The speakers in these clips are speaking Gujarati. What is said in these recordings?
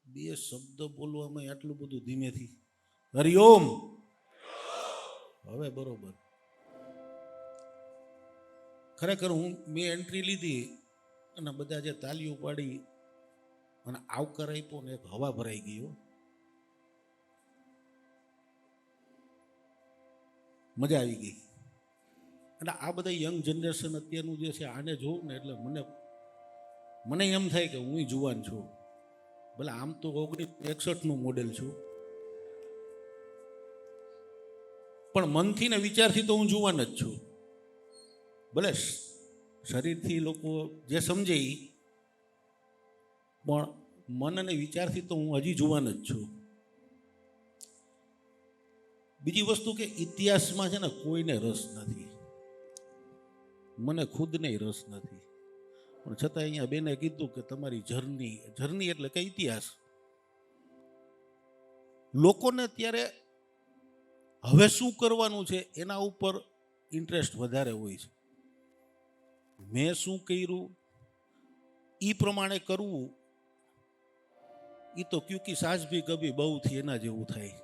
બે શબ્દ બોલવામાં આટલું બધું ધીમેથી હરિઓમ હવે બરોબર. ખરેખર મેં એન્ટ્રી લીધી અને બધા જે તાલીઓ પાડી અને આવકાર આપ્યો ને એક હવા ભરાઈ ગયો, મજા આવી ગઈ. અને આ બધા યંગ જનરેશન અત્યારનું જે છે આને જોઉં ને એટલે મને એમ થાય કે હું જુવાન છું. ભલે આમ તો 1961નું મોડેલ છું, પણ મનથી ને વિચારથી તો હું જુવાન જ છું. ભલે શરીરથી લોકો જે સમજે પણ મન અને વિચારથી તો હું હજી જુવાન જ છું. બીજી વસ્તુ કે ઇતિહાસમાં છે ને કોઈને રસ નથી, મને ખુદને રસ નથી, પણ છતાં અહીંયા બેને કીધું કે તમારી જર્ની એટલે કે ઇતિહાસ. લોકોને ત્યારે હવે શું કરવાનું છે એના ઉપર ઇન્ટરેસ્ટ વધારે હોય છે. મેં શું કર્યું એ પ્રમાણે કરવું એ તો ક્યુકી સાસ ભી કભી બહુ થી એના જેવું થાય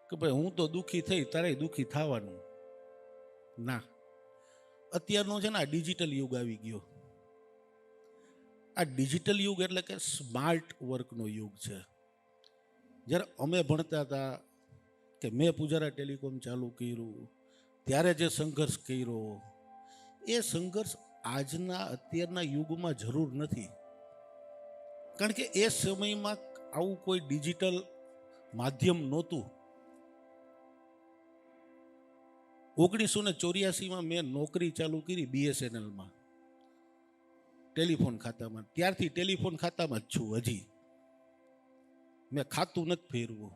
કે ભાઈ હું તો દુઃખી થઈ તારે દુઃખી થવાનું ના. અત્યારનો છે ને આ ડિજિટલ યુગ આવી ગયો. આ ડિજિટલ યુગ એટલે કે સ્માર્ટ વર્કનો યુગ છે. જ્યારે અમે ભણતા હતા કે મેં પૂજારા ટેલિકોમ ચાલુ કર્યું ત્યારે જે સંઘર્ષ કર્યો એ સંઘર્ષ આજના અત્યારના યુગમાં જરૂર નથી. કારણ કે એ સમયમાં આવું કોઈ ડિજિટલ માધ્યમ નહોતું. 1984માં મેં નોકરી ચાલુ કરી BSNLમાં ટેલિફોન ખાતામાં. ત્યારથી ટેલિફોન ખાતામાં જ છું. હજી મેં ખાતું નથી ફેરવું.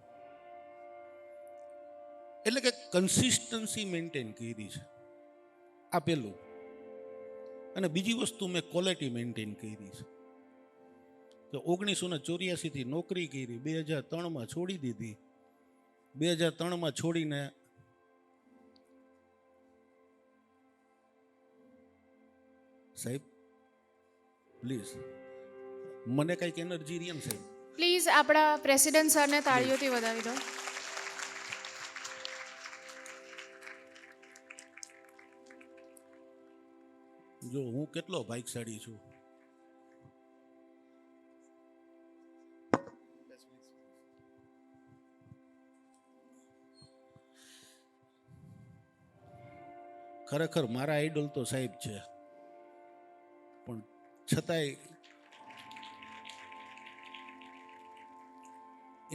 એટલે કે કન્સિસ્ટન્સી મેન્ટેન કરી છે, આ પહેલું. અને બીજી વસ્તુ મેં ક્વોલિટી મેન્ટેન કરી છે. તો 1984થી નોકરી કરી, 2003માં છોડી દીધી. 2003માં છોડીને સાહેબ પ્લીઝ મને કંઈક એનર્જી રહી ને સાહેબ. પ્લીઝ આપણા પ્રેસિડેન્ટ સરને તાળીઓથી વધાવી દો. જો હું કેટલો ભાગ્યશાળી છું. ખરેખર મારા આઈડલ તો સાહેબ છે, પણ છતાંય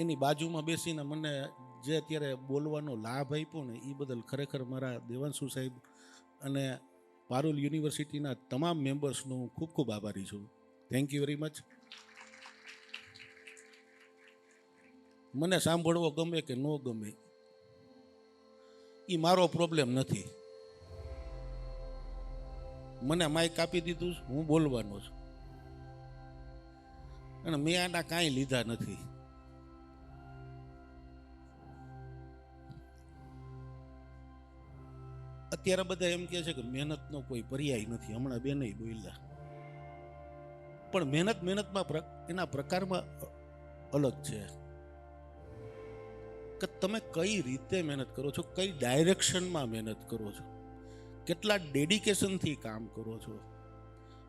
એની બાજુમાં બેસીને મને જે અત્યારે બોલવાનો લાભ આપ્યો ને એ બદલ ખરેખર મારા દેવાંશુ સાહેબ અને પારુલ યુનિવર્સિટીના તમામ મેમ્બર્સનો હું ખૂબ ખૂબ આભારી છું. Thank you very much. મને સાંભળવો ગમે કે ન ગમે એ મારો પ્રોબ્લેમ નથી. મને માઇક આપી દીધું, હું બોલવાનો છું અને મેં આના કાંઈ લીધા નથી. અત્યારે બધા એમ કહે છે કે મહેનતનો કોઈ પર્યાય નથી. હમણાં બેન બોલ્યા, પણ મહેનતમાં એના પ્રકારમાં અલગ છે કે તમે કઈ રીતે મહેનત કરો છો, કઈ ડાયરેક્શનમાં મહેનત કરો છો, કેટલા ડેડિકેશનથી કામ કરો છો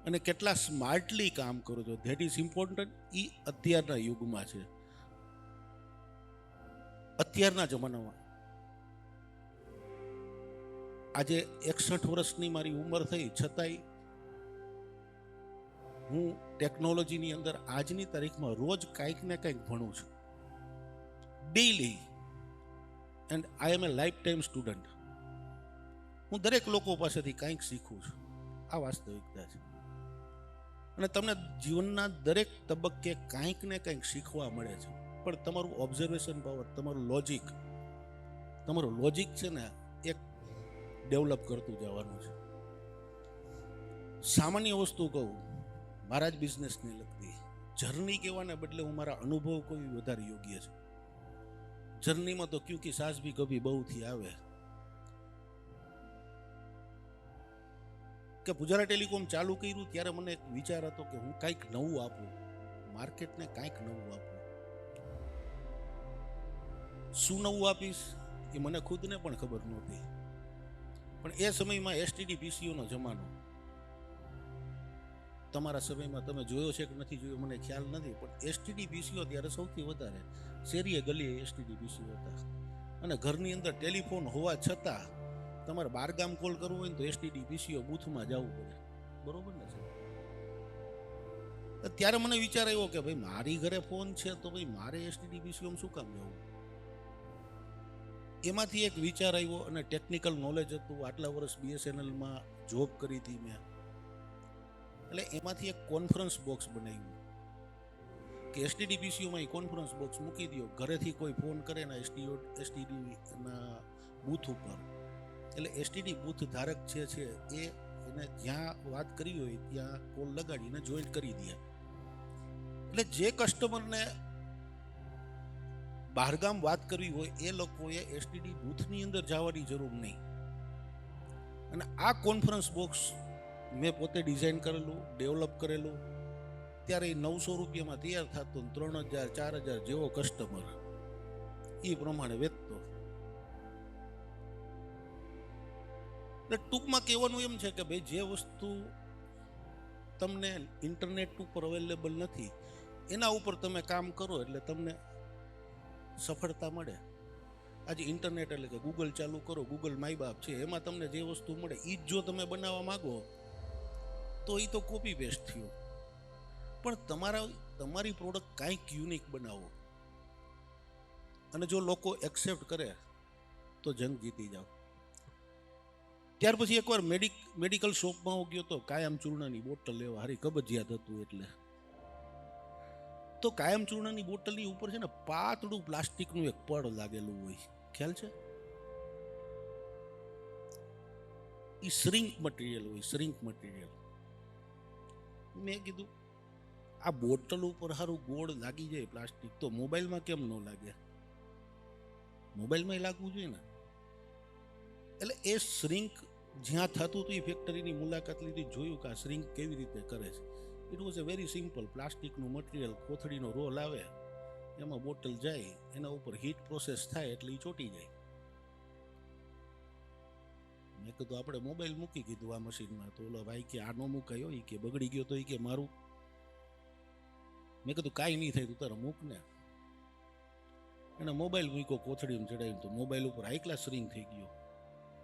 અને કેટલા સ્માર્ટલી કામ કરો છો. That is important. એ અત્યારના યુગમાં છે, અત્યારના જમાનામાં. આજે 61 વર્ષની મારી ઉંમર થઈ છતાંય હું ટેકનોલોજીની અંદર આજની તારીખમાં રોજ કંઈક ને કંઈક ભણું છું, daily. And I am a life time student. હું દરેક લોકો પાસેથી કંઈક શીખું છું. આ વાસ્તવિકતા છે. અને તમને જીવનના દરેક તબક્કે કંઈક ને કંઈક શીખવા મળે છે. પણ તમારું ઓબ્ઝર્વેશન પાવર, તમારું લોજિક છે ને એક ડેવલપ કરતું જવાનું છે. સામાન્ય વસ્તુ કહું, મારા જ બિઝનેસને લગતી જર્ની કહેવાને બદલે હું મારા અનુભવ કોઈ વધારે યોગ્ય છે. જર્નીમાં તો ક્યુંકી સાસ ભી કભી બહુથી આવે કે પુજારા ટેલિકોમ ચાલુ કર્યું ત્યારે મને એક વિચાર હતો કે હું કંઈક નવું આપું, માર્કેટને કંઈક નવું આપું. શું નવું આપીશ એ મને ખુદને પણ ખબર નહોતી. પણ એ સમયમાં એસટીડી પીસીઓનો જમાનો, તમારા સમયમાં તમે જોયો છે કે નથી જોયો મને ખ્યાલ નથી, પણ એસટીડી પીસીઓ ત્યારે સૌથી વધારે શેરીએ ગલીએ એસટીડી પીસીઓ હતા. અને ઘરની અંદર ટેલિફોન હોવા છતાં તમારે બારગામ કોલ કરવો હોય ને તો એસટીડી પીસીઓ બૂથમાં જવું પડે, બરોબર ને સાહેબ? ત્યારે મને વિચાર આવ્યો કે ભાઈ મારી ઘરે ફોન છે તો ભાઈ મારે એસટીડી પીસીઓમાં શું કામ જવું? એમાંથી એક વિચાર આવ્યો અને ટેકનિકલ નોલેજ હતું. આટલા વર્ષ બીએસએનએલમાં જોબ કરી હતી મેં, એટલે એમાંથી એક કોન્ફરન્સ બોક્સ બનાવ્યું કે એસટીડી પીસીઓમાં એ કોન્ફરન્સ બોક્સ મૂકી દો. ઘરેથી કોઈ ફોન કરે ને એસટીડીના બૂથ ઉપર, એટલે એસટીડી બૂથ ધારક છે એ એને જ્યાં વાત કરી હોય ત્યાં કોલ લગાડીને જોઈન્ટ કરી દે. એટલે જે કસ્ટમરને બહારગામ વાત કરવી હોય એ લોકોએ એસટીડી બૂથની અંદર જવાની જરૂર નહીં. અને આ કોન્ફરન્સ બોક્સ મેં પોતે ડિઝાઇન કરેલું, ડેવલપ કરેલું. ત્યારે એ 900 રૂપિયામાં તૈયાર થતો, 3000 4000 જેવો કસ્ટમર એ પ્રમાણે વેચતો. એટલે ટૂંકમાં કહેવાનું એમ છે કે ભાઈ જે વસ્તુ તમને ઇન્ટરનેટ ઉપર અવેલેબલ નથી એના ઉપર તમે કામ કરો એટલે તમને સફળતા મળે. આજે ઇન્ટરનેટ એટલે કે ગૂગલ ચાલુ કરો, ગૂગલ માય બાપ છે, એમાં તમને જે વસ્તુ મળે એ જ જો તમે બનાવવા માંગો તો એ તો કોપી પેસ્ટ થયું. પણ તમારી પ્રોડક્ટ કાંઈક યુનિક બનાવો અને જો લોકો એક્સેપ્ટ કરે તો જંગ જીતી જાઓ. ત્યાર પછી એકવાર મેડિકલ શોપમાં હું ગયો તો કાયમ ચૂર્ણની બોટલ લેવા, હારી કબજિયાત હતું એટલે. તો કાયમ ચૂર્ણની બોટલની ઉપર છે ને પાતળું પ્લાસ્ટિકનું એક પડ લાગેલું હોય, ખ્યાલ છે? એ શ્રિંક મટીરિયલ હોય, શ્રિંક મટીરિયલ. મેં કીધું આ બોટલ ઉપર સારું ગોળ લાગી જાય પ્લાસ્ટિક, તો મોબાઈલમાં કેમ ન લાગે? મોબાઈલમાં લાગવું જોઈએ ને. એટલે એ શ્રિંક જ્યાં થતું હતું એ ફેક્ટરીની મુલાકાત લીધી, જોયું કે આ શ્રિંક કેવી રીતે કરે છે. It was a very simple. પ્લાસ્ટિકનું મટીરિયલ, કોથળીનો રોલ આવે, એમાં બોટલ જાય, એના ઉપર હીટ પ્રોસેસ થાય એટલે એ ચોટી જાય. મેં કીધું આપણે મોબાઈલ મૂકી કીધું આ મશીનમાં, તો ઓલો ભાઈ કે આ નો મુકાયો, એ કે બગડી ગયો તો એ કે મારું. મેં કીધું કાંઈ નહીં થાય, તું તારે મૂક ને. એને મોબાઈલ મૂક્યો, કોથળીમાં ચડાવ્યું તો મોબાઈલ ઉપર હાઈ ક્લાસ શ્રિંક થઈ ગયો.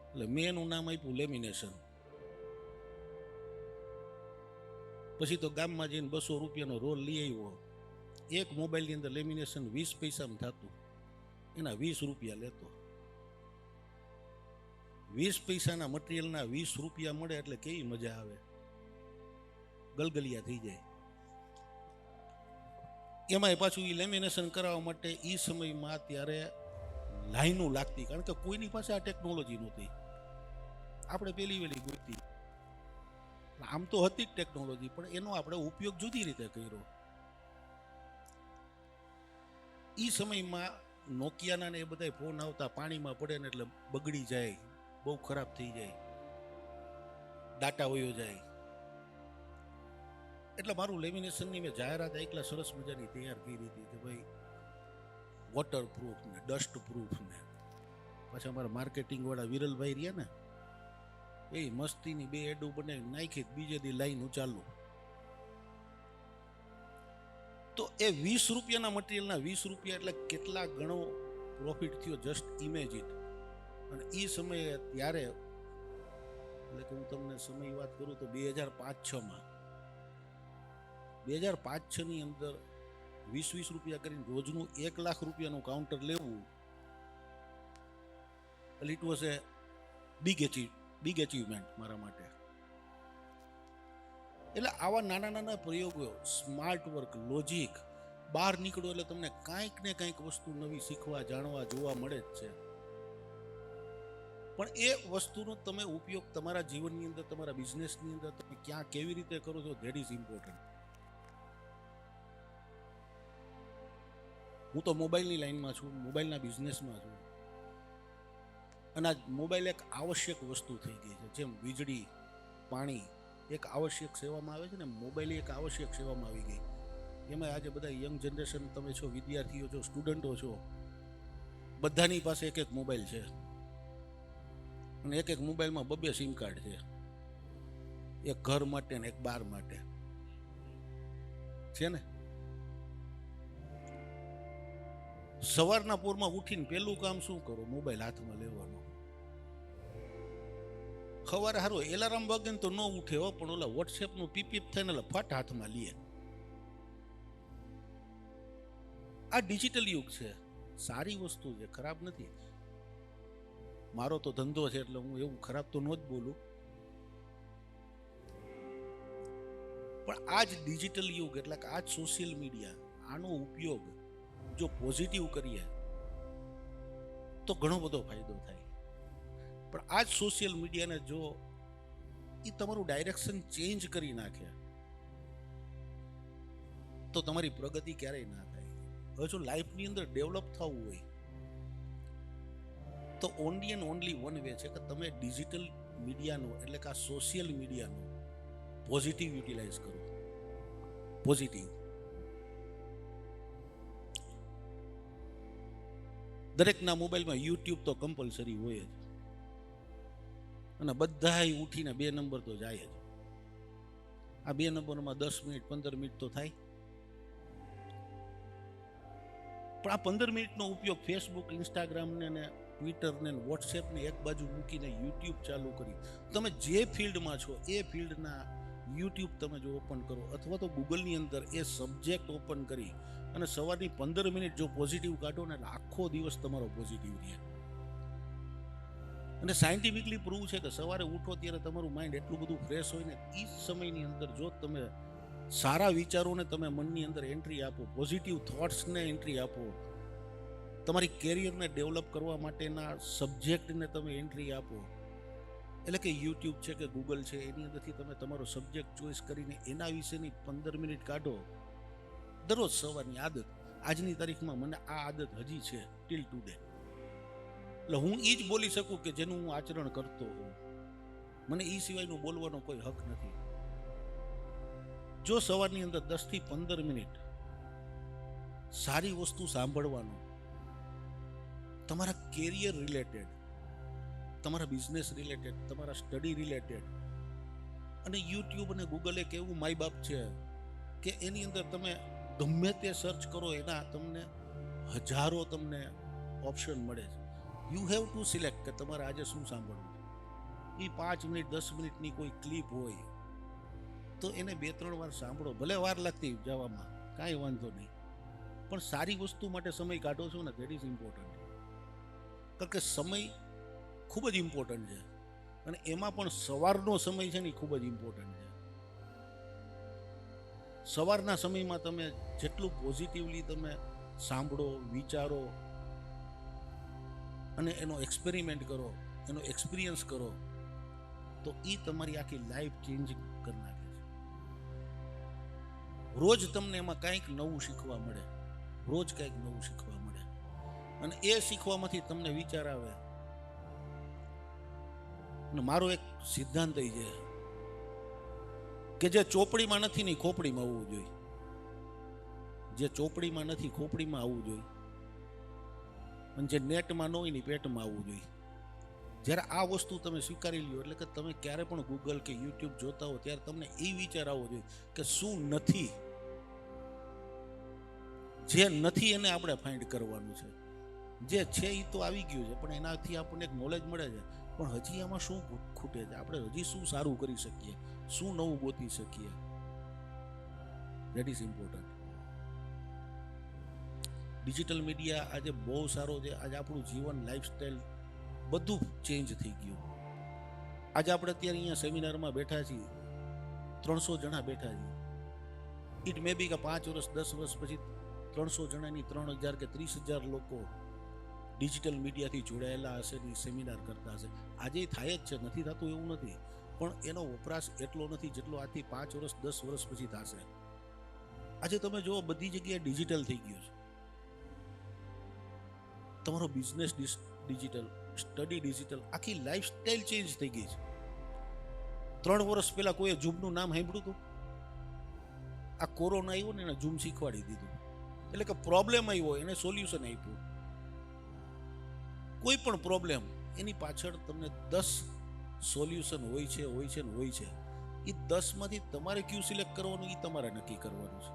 એટલે મેં એનું નામ આપ્યું લેમિનેશન. પછી તો ગામમાં જઈને 200 રૂપિયાનો રોલ લઈ આવ્યો. એક મોબાઈલની અંદર લેમિનેશન 20 પૈસામાં થતું, એના 20 રૂપિયા લેતો. 20 પૈસાના મટીરિયલના 20 રૂપિયા મળે એટલે કેવી મજા આવે, ગલગલિયા થઈ જાય. એમાંય પાછું એ લેમિનેશન કરાવવા માટે એ સમયમાં ત્યારે લાઈનો લાગતી, કારણ કે કોઈની પાસે આ ટેકનોલોજી નહોતી. આપણે પેલી વેલી ગોતી. આમ તો હતી જ ટેકનોલોજી, પણ એનો આપણે ઉપયોગ જુદી રીતે કર્યો. એ સમયમાં નોકિયાના ને એ બધા ફોન આવતા, પાણીમાં પડે ને એટલે બગડી જાય, બહુ ખરાબ થઈ જાય, ડાટા વયો જાય. એટલે મારું લેમિનેશનની મેં જાહેરાત એકલા સરસ મજાની તૈયાર કરી હતી કે ભાઈ વોટર પ્રૂફ ને ડસ્ટ પ્રૂફ ને. પાછા અમારા માર્કેટિંગ વાળા વિરલભાઈ રહ્યા ને, એ મસ્તીની 2 એડો બનાવી નાખી, બીજે દી લાઈન ચાલુ. તો એ 20 રૂપિયાના મટીરિયલના 20 રૂપિયા એટલે કેટલા ગણો પ્રોફિટ થયો, જસ્ટ ઇમેજિન. અને એ સમયે ત્યારે, એટલે કે હું તમને સમય વાત કરું તો 2005-06માં 2005-06ની અંદર 20 રૂપિયા કરીને રોજનું 1 લાખ રૂપિયાનું કાઉન્ટર લેવું, એટલે it was A big achievement મારા માટે. એટલે આવા નાના નાના પ્રયોગો, સ્માર્ટ વર્ક, લોજિક, બહાર નીકળો એટલે તમને કાંઈક ને કાંઈક વસ્તુ નવી શીખવા, જાણવા, જોવા મળે જ છે. પણ એ વસ્તુનો તમે ઉપયોગ તમારા જીવનની અંદર, તમારા બિઝનેસની અંદર તમે ક્યાં કેવી રીતે કરો છો, ધેટ ઇઝ ઇમ્પોર્ટન્ટ. હું તો મોબાઈલની લાઈનમાં છું, મોબાઈલના બિઝનેસમાં છું, અને આ મોબાઈલ એક આવશ્યક વસ્તુ થઈ ગઈ છે. જેમ વીજળી, પાણી એક આવશ્યક સેવામાં આવે છે ને, મોબાઈલ એક આવશ્યક સેવામાં આવી ગઈ. એમાં આજે બધા યંગ જનરેશન તમે છો, વિદ્યાર્થીઓ છો, સ્ટુડન્ટો છો, બધાની પાસે એક એક મોબાઈલ છે, અને એક એક મોબાઈલમાં 2 સિમ કાર્ડ છે, એક ઘર માટે ને એક બહાર માટે છે ને. સવારના પોરમાં ઉઠીને પેલું કામ શું કરો? મોબાઈલ હાથમાં લેવાનો. સવારે હારું એલાર્મ વાગે ને તો ન ઉઠે હો, પણ ઓલા વોટ્સએપ નું પીપીપ થઈને એટલે ફટ હાથમાં લે. આ ડિજિટલ યુગ છે, સારી વસ્તુ છે, ખરાબ નથી. મારો તો ધંધો છે એટલે હું એવું ખરાબ તો ન જ બોલું, પણ આ જ ડિજિટલ યુગ એટલે કે આ જ સોશિયલ મીડિયા, આનો ઉપયોગ જો પોઝિટિવ કરીએ તો ઘણો બધો ફાયદો થાય. પણ આ જ સોશિયલ મીડિયાને જો એ તમારું ડાયરેક્શન ચેન્જ કરી નાખે તો તમારી પ્રગતિ ક્યારેય ના થાય. હવે જો લાઈફની અંદર ડેવલપ થવું હોય તો only and only one way છે કે તમે ડિજિટલ મીડિયાનો એટલે કે આ સોશિયલ મીડિયાનો પોઝિટિવ યુટિલાઇઝ કરો. પોઝિટિવ. દરેકના મોબાઈલમાં યુટ્યુબ તો કમ્પલસરી હોય જ, અને બધા ઉઠીને 2 નંબર તો જાય જ. આ 2 નંબરમાં 10 મિનિટ 15 મિનિટ તો થાય, પણ આ 15 મિનિટનો ઉપયોગ ફેસબુક, ઇન્સ્ટાગ્રામ ને ટ્વિટર ને વોટ્સએપ ને એક બાજુ મૂકીને યુટ્યુબ ચાલુ કરી, તમે જે ફિલ્ડમાં છો એ ફિલ્ડના યુટ્યુબ તમે જો ઓપન કરો, અથવા તો ગૂગલની અંદર એ સબ્જેક્ટ ઓપન કરી અને સવારની 15 મિનિટ જો પોઝિટિવ કાઢો ને, એટલે આખો દિવસ તમારો પોઝિટિવ રહે. અને સાયન્ટિફિકલી પ્રૂવ છે કે સવારે ઉઠો ત્યારે તમારું માઇન્ડ એટલું બધું ફ્રેશ હોય ને, એ સમયની અંદર જો તમે સારા વિચારોને તમે મનની અંદર એન્ટ્રી આપો, પોઝિટિવ થોટ્સને એન્ટ્રી આપો, તમારી કેરિયરને ડેવલપ કરવા માટેના સબ્જેક્ટને તમે એન્ટ્રી આપો, એટલે કે યુટ્યુબ છે કે ગૂગલ છે, એની અંદરથી તમે તમારો સબ્જેક્ટ ચોઈસ કરીને એના વિશેની 15 મિનિટ કાઢો દરરોજ સવારની આદત. આજની તારીખમાં મને આ આદત હજી છે ટીલ ટુડે. એટલે હું એ જ બોલી શકું કે જેનું હું આચરણ કરતો હોઉં. મને એ સિવાયનું બોલવાનો કોઈ હક નથી. જો સવારની અંદર 10 થી 15 મિનિટ સારી વસ્તુ સાંભળવાનો, તમારા કેરિયર રિલેટેડ, તમારા બિઝનેસ રિલેટેડ, તમારા સ્ટડી રિલેટેડ, અને યુટ્યુબ અને ગૂગલ એક એવું માય બાપ છે કે એની અંદર તમે ગમે તે સર્ચ કરો, એના તમને હજારો તમને ઓપ્શન મળે છે. યુ હેવ ટુ સિલેક્ટ કે તમારે આજે શું સાંભળવું. એ 5 મિનિટ 10 મિનિટની કોઈ ક્લિપ હોય તો એને 2-3 વાર સાંભળો, ભલે વાર લાગતી જવામાં, કાંઈ વાંધો નહીં, પણ સારી વસ્તુ માટે સમય કાઢો છો ને, દેટ ઇઝ ઇમ્પોર્ટન્ટ. કારણ કે સમય ખૂબ જ ઇમ્પોર્ટન્ટ છે, અને એમાં પણ સવારનો સમય છે ને ખૂબ જ ઇમ્પોર્ટન્ટ છે. સવારના સમયમાં તમે જેટલું પોઝિટિવલી તમે સાંભળો, વિચારો અને એનો એક્સપેરિમેન્ટ કરો, એનો એક્સપિરિયન્સ કરો, તો એ તમારી આખી લાઈફ ચેન્જ કરી નાખે છે. રોજ તમને એમાં કંઈક નવું શીખવા મળે, રોજ કંઈક નવું શીખવા મળે, અને એ શીખવામાંથી તમને વિચાર આવે. અને મારો એક સિદ્ધાંત એ છે કે જે ચોપડીમાં નથી ને ખોપડીમાં આવવું જોઈએ. જે ચોપડીમાં નથી ખોપડીમાં આવવું જોઈએ, અને જે નેટમાં ન હોય ને પેટમાં આવવું જોઈએ. જ્યારે આ વસ્તુ તમે સ્વીકારી લ્યો એટલે કે તમે ક્યારે પણ ગૂગલ કે યુટ્યુબ જોતા હો ત્યારે તમને એ વિચાર આવવો જોઈએ કે શું નથી. જે નથી એને આપણે ફાઇન્ડ કરવાનું છે. જે છે એ તો આવી ગયું છે, પણ એનાથી આપણને એક નોલેજ મળે છે, પણ હજી આમાં શું ખૂટે છે, આપણે હજી શું સારું કરી શકીએ, શું નવું ગોતી શકીએ. That is important. Digital media આજે બહુ સારો છે. આજે આપણું જીવન, લાઈફસ્ટાઈલ બધું ચેન્જ થઈ ગયું. આજે આપણે અત્યારે અહીંયા સેમિનારમાં બેઠા છીએ, 300 જણા બેઠા છીએ. ઇટ મે બી કે 5 વર્ષ 10 વર્ષ પછી 300 જણાની 3000 કે 30,000 લોકો ડિજિટલ મીડિયાથી જોડાયેલા હશે ને સેમિનાર કરતા હશે. આજે થાય જ છે, નથી થતું એવું નથી, પણ એનો વપરાશ એટલો નથી જેટલો આજથી 5 વર્ષ 10 વર્ષ પછી થશે. આજે તમે જુઓ બધી જગ્યાએ ડિજિટલ થઈ ગયું છે. તમારો બિઝનેસ ડિજિટલ, સ્ટડી ડિજિટલ, આખી લાઈફસ્ટાઈલ ચેન્જ થઈ ગઈ છે. 3 વર્ષ પહેલા કોઈએ ઝૂમનું નામ સાંભળ્યું હતું? આ કોરોના આવ્યો ને એને ઝૂમ શીખવાડી દીધું. એટલે કે પ્રોબ્લેમ આવ્યો એને સોલ્યુશન આપ્યું. કોઈ પણ પ્રોબ્લેમ એની પાછળ તમને 10 સોલ્યુશન હોય છે ને હોય છે. એ 10 માંથી તમારે ક્યુ સિલેક્ટ કરવાનું એ તમારે નક્કી કરવાનું છે.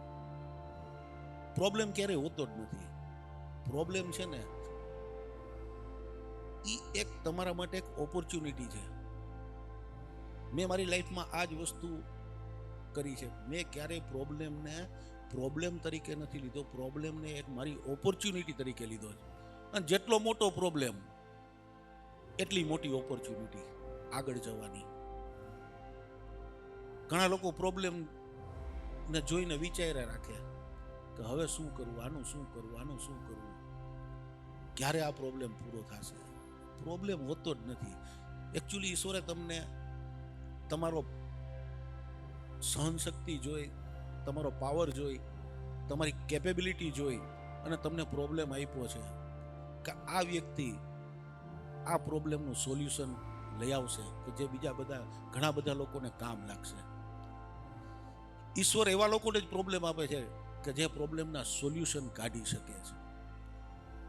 પ્રોબ્લેમ ક્યારેય હોતો જ નથી. પ્રોબ્લેમ છે ને એ એક તમારા માટે એક ઓપોર્ચ્યુનિટી છે. મેં મારી લાઈફમાં આ જ વસ્તુ કરી છે. મેં ક્યારેય પ્રોબ્લેમ તરીકે નથી લીધો, પ્રોબ્લેમને એક મારી ઓપોર્ચ્યુનિટી તરીકે લીધો છે. અને જેટલો મોટો પ્રોબ્લેમ એટલી મોટી ઓપોર્ચ્યુનિટી આગળ જવાની. ઘણા લોકો પ્રોબ્લેમ ને જોઈને વિચાર્યા રાખે કે હવે શું કરવું, આનું શું કરવું, ક્યારે આ પ્રોબ્લેમ પૂરો થશે. પ્રોબ્લેમ હોતો જ નથી. એકચ્યુઅલી ઈશ્વરે તમને તમારો સહનશક્તિ જોઈ, તમારો પાવર જોઈ, તમારી કેપેબિલિટી જોઈ અને તમને પ્રોબ્લેમ આપ્યો છે કે આ વ્યક્તિ આ પ્રોબ્લેમનું સોલ્યુશન લઈ આવશે કે જે ઘણા બધા લોકોને કામ લાગશે. ઈશ્વર એવા લોકોને જ પ્રોબ્લેમ આપે છે કે જે પ્રોબ્લેમના સોલ્યુશન કાઢી શકે છે.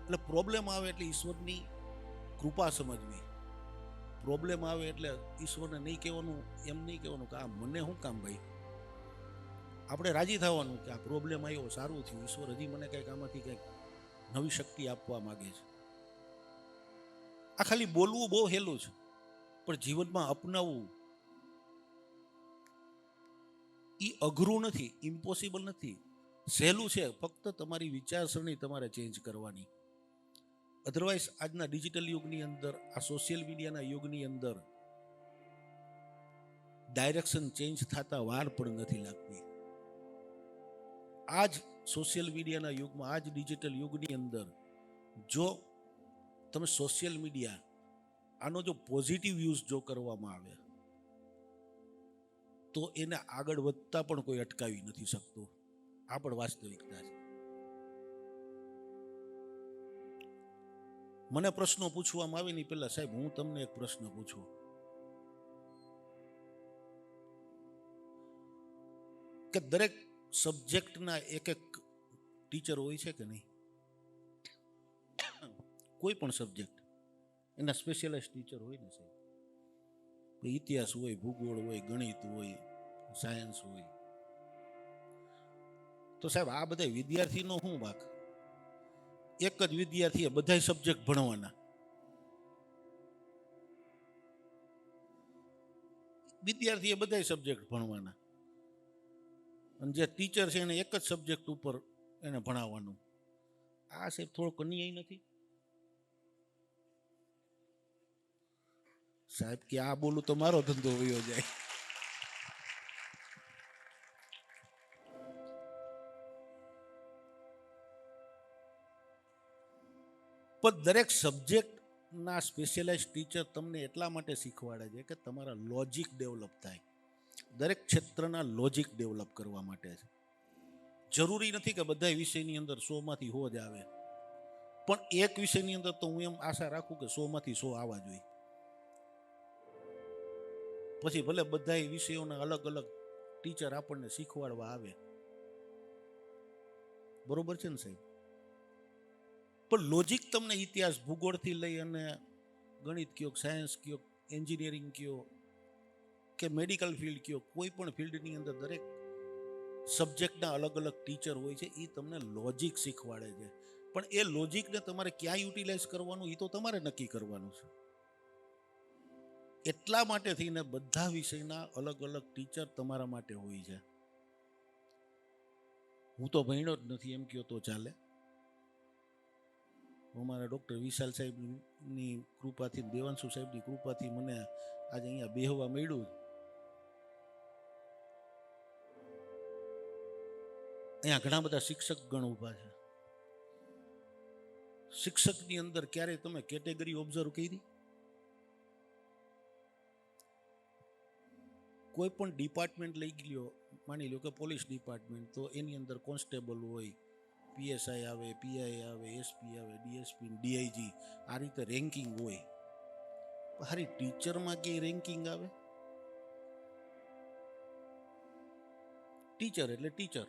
એટલે પ્રોબ્લેમ આવે એટલે ઈશ્વરની કૃપા સમજવી. પ્રોબ્લેમ આવે એટલે ઈશ્વરને નહીં કહેવાનું, એમ નહીં કહેવાનું કે આ મને શું કામ ભાઈ. આપણે રાજી થવાનું કે આ પ્રોબ્લેમ આવ્યો, સારું થયું, ઈશ્વર હજી મને કંઈક આમાંથી કંઈક નવી શક્તિ આપવા માંગે છે. આ ખાલી બોલવું બહુ હેલું છે, પણ જીવનમાં અપનાવવું એ અઘરું નથી, ઇમ્પોસિબલ નથી, સહેલું છે. ફક્ત તમારી વિચારસરણી તમારે ચેન્જ કરવાની. અધરવાઇઝ આજના ડિજિટલ યુગની અંદર, આ સોશિયલ મીડિયાના યુગની અંદર ડાયરેક્શન ચેન્જ થતા વાર પણ નથી લાગતી. આજ સોશિયલ મીડિયાના યુગમાં, આજ ડિજિટલ યુગની અંદર જો તમે સોશિયલ મીડિયા આનો જો પોઝિટિવ યુઝ જો કરવામાં આવે તો એને આગળ વધતા પણ કોઈ અટકાવી નથી શકતું. આ પણ વાસ્તવિકતા છે. મને પ્રશ્નો પૂછવામાં આવે ને પહેલા, સાહેબ હું તમને એક પ્રશ્ન પૂછું કે દરેક સબ્જેક્ટના એક ટીચર હોય છે કે નહીં? કોઈ પણ સબ્જેક્ટ એના સ્પેશિયલાઇઝ ટીચર હોય ને સાહેબ. ઇતિહાસ હોય, ભૂગોળ હોય, ગણિત હોય, સાયન્સ હોય. તો સાહેબ આ બધા વિદ્યાર્થીનો શું વાંક? એક જ વિદ્યાર્થીએ બધા સબ્જેક્ટ ભણવાના. વિદ્યાર્થીએ બધા સબ્જેક્ટ ભણવાના અને જે ટીચર છે એને એક જ સબ્જેક્ટ ઉપર એને ભણાવવાનું. આ સાહેબ થોડોક અન્યાય નથી સાહેબ? કે આ બોલું તો મારો ધંધો વયો જાય. પણ દરેક સબ્જેક્ટના સ્પેશિયલાઇઝ ટીચર તમને એટલા માટે શીખવાડે છે કે તમારા લોજિક ડેવલપ થાય. દરેક ક્ષેત્રના લોજિક ડેવલપ કરવા માટે છે. જરૂરી નથી કે બધા વિષયની અંદર 100 માંથી 100 જ આવે, પણ એક વિષયની અંદર તો હું એમ આશા રાખું કે 100 માંથી 100 આવવા જોઈએ. પછી ભલે બધા વિષયોના અલગ અલગ ટીચર આપણને શીખવાડવા આવે, બરોબર છે ને સાહેબ? પણ લોજિક તમને ઇતિહાસ, ભૂગોળથી લઈ અને ગણિત કયો, સાયન્સ કયો, એન્જિનિયરિંગ કયો કે મેડિકલ ફિલ્ડ કયો, કોઈ પણ ફિલ્ડની અંદર દરેક સબ્જેક્ટના અલગ અલગ ટીચર હોય છે. એ તમને લોજિક શીખવાડે છે. પણ એ લોજિકને તમારે ક્યાં યુટિલાઇઝ કરવાનું એ તો તમારે નક્કી કરવાનું છે. એટલા માટે થઈને બધા વિષયના અલગ અલગ ટીચર તમારા માટે હોય છે. હું તો ભણ્યો જ નથી એમ કહો તો ચાલે. અમારા ડૉક્ટર વિશાલ સાહેબની કૃપાથી, દેવાંશુ સાહેબની કૃપાથી મને આજે અહીંયા બેહવા મળ્યું. અહીંયા ઘણા બધા શિક્ષક ગણ ઊભા છે. શિક્ષકની અંદર ક્યારેય તમે કેટેગરી ઓબ્ઝર્વ કરી? કોઈ પણ ડિપાર્ટમેન્ટ લઈ ગયો, માની લો કે પોલીસ ડિપાર્ટમેન્ટ, તો એની અંદર કોન્સ્ટેબલ હોય, પીએસઆઈ આવે, પીઆઈ આવે, એસપી આવે, ડીએસપી, ડીઆઈજી, આ રીતે રેન્કિંગ હોય. હારી ટીચરમાં ક્યાંય રેન્કિંગ આવે? ટીચર એટલે ટીચર.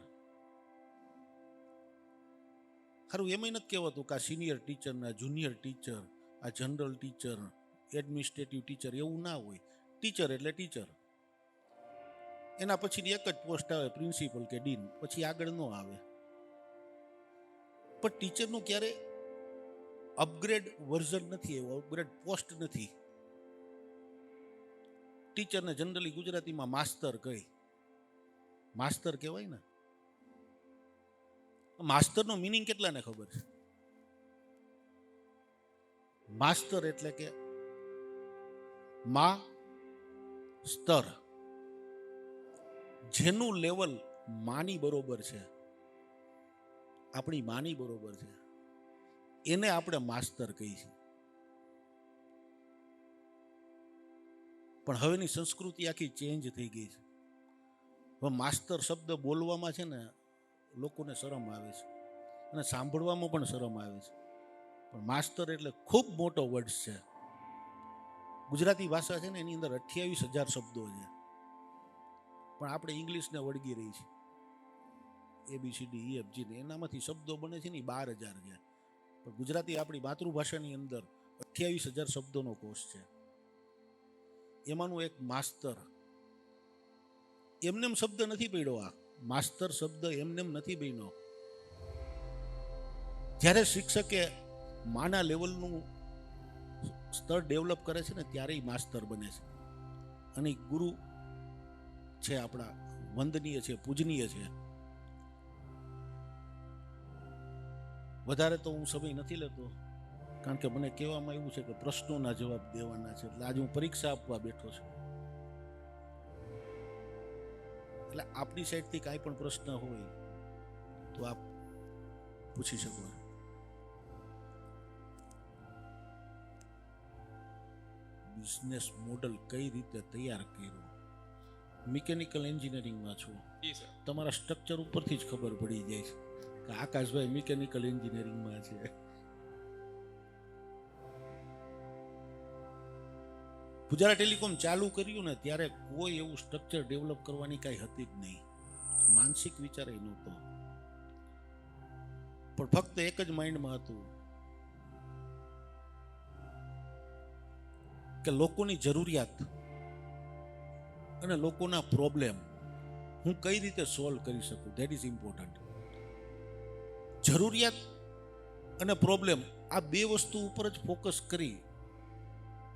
સારું એમાંય નથી કહેવાતું કે આ સિનિયર ટીચર ને જુનિયર ટીચર, આ જનરલ ટીચર, એડમિનિસ્ટ્રેટિવ ટીચર, એવું ના હોય. ટીચર એટલે ટીચર. એના પછીની એક જ પોસ્ટ આવે, પ્રિન્સિપલ કે ડીન, પછી આગળ ન આવે. પણ ટીચરનું ક્યારે અપગ્રેડ વર્ઝન નથી, એવું અપગ્રેડ પોસ્ટ નથી. ટીચરને જનરલી ગુજરાતીમાં માસ્તર કહે. માસ્તર કહેવાય ને. માસ્ટરનો મિનિંગ કેટલાને ખબર છે? માસ્ટર એટલે કે સ્તર, જેનું લેવલ માની બરોબર છે, આપણી માની બરોબર છે, એને આપણે માસ્ટર કહીએ છીએ. પણ હવેની સંસ્કૃતિ આખી ચેન્જ થઈ ગઈ છે. હવે માસ્ટર શબ્દ બોલવામાં છે ને લોકોને શરમ આવે છે અને સાંભળવામાં પણ શરમ આવે છે. પણ માસ્ટર એટલે ખૂબ મોટો વર્ડ છે. ગુજરાતી ભાષા છે ને એની અંદર 28,000 શબ્દો છે. પણ આપણે ઇંગ્લિશને વળગી રહી છે. ABCD EFG ને એનામાંથી શબ્દો બને છે ને 12,000 છે. પણ ગુજરાતી આપણી માતૃભાષાની અંદર 28,000 શબ્દોનો કોષ છે. એમાંનું એક માસ્ટર. એમનેમ શબ્દ નથી પડ્યો. આ માસ્ટર શબ્દ એમનેમ નથી બન્યો. જ્યારે શિક્ષકે માના લેવલનું સ્તર ડેવલપ કરે છે ને ત્યારે માસ્ટર બને છે. અને ગુરુ છે આપણા, વંદનીય છે, પૂજનીય છે. વધારે તો હું સમય નથી લેતો, કારણ કે મને કહેવામાં આવ્યું છે કે પ્રશ્નોના જવાબ દેવાના છે. એટલે આજે હું પરીક્ષા આપવા બેઠો છું. એટલે આપની સાઈડથી કાંઈ પણ પ્રશ્ન હોય તો આપ પૂછી શકો. બિઝનેસ મોડલ કઈ રીતે તૈયાર કર્યું? મિકેનિકલ એન્જિનિયરિંગમાં છું. તમારા સ્ટ્રક્ચર ઉપરથી જ ખબર પડી જાય છે કે આકાશભાઈ મિકેનિકલ એન્જિનિયરિંગમાં છે. ગુજરાત ટેલિકોમ ચાલુ કર્યું ને ત્યારે કોઈ એવું સ્ટ્રક્ચર ડેવલપ કરવાની કાંઈ હતી જ નહીં. માનસિક વિચાર એ નહોતો. પણ ફક્ત એક જ માઇન્ડમાં હતું કે લોકોની જરૂરિયાત અને લોકોના પ્રોબ્લેમ હું કઈ રીતે સોલ્વ કરી શકું. That is important. જરૂરિયાત અને પ્રોબ્લેમ આ બે વસ્તુ ઉપર જ ફોકસ કરી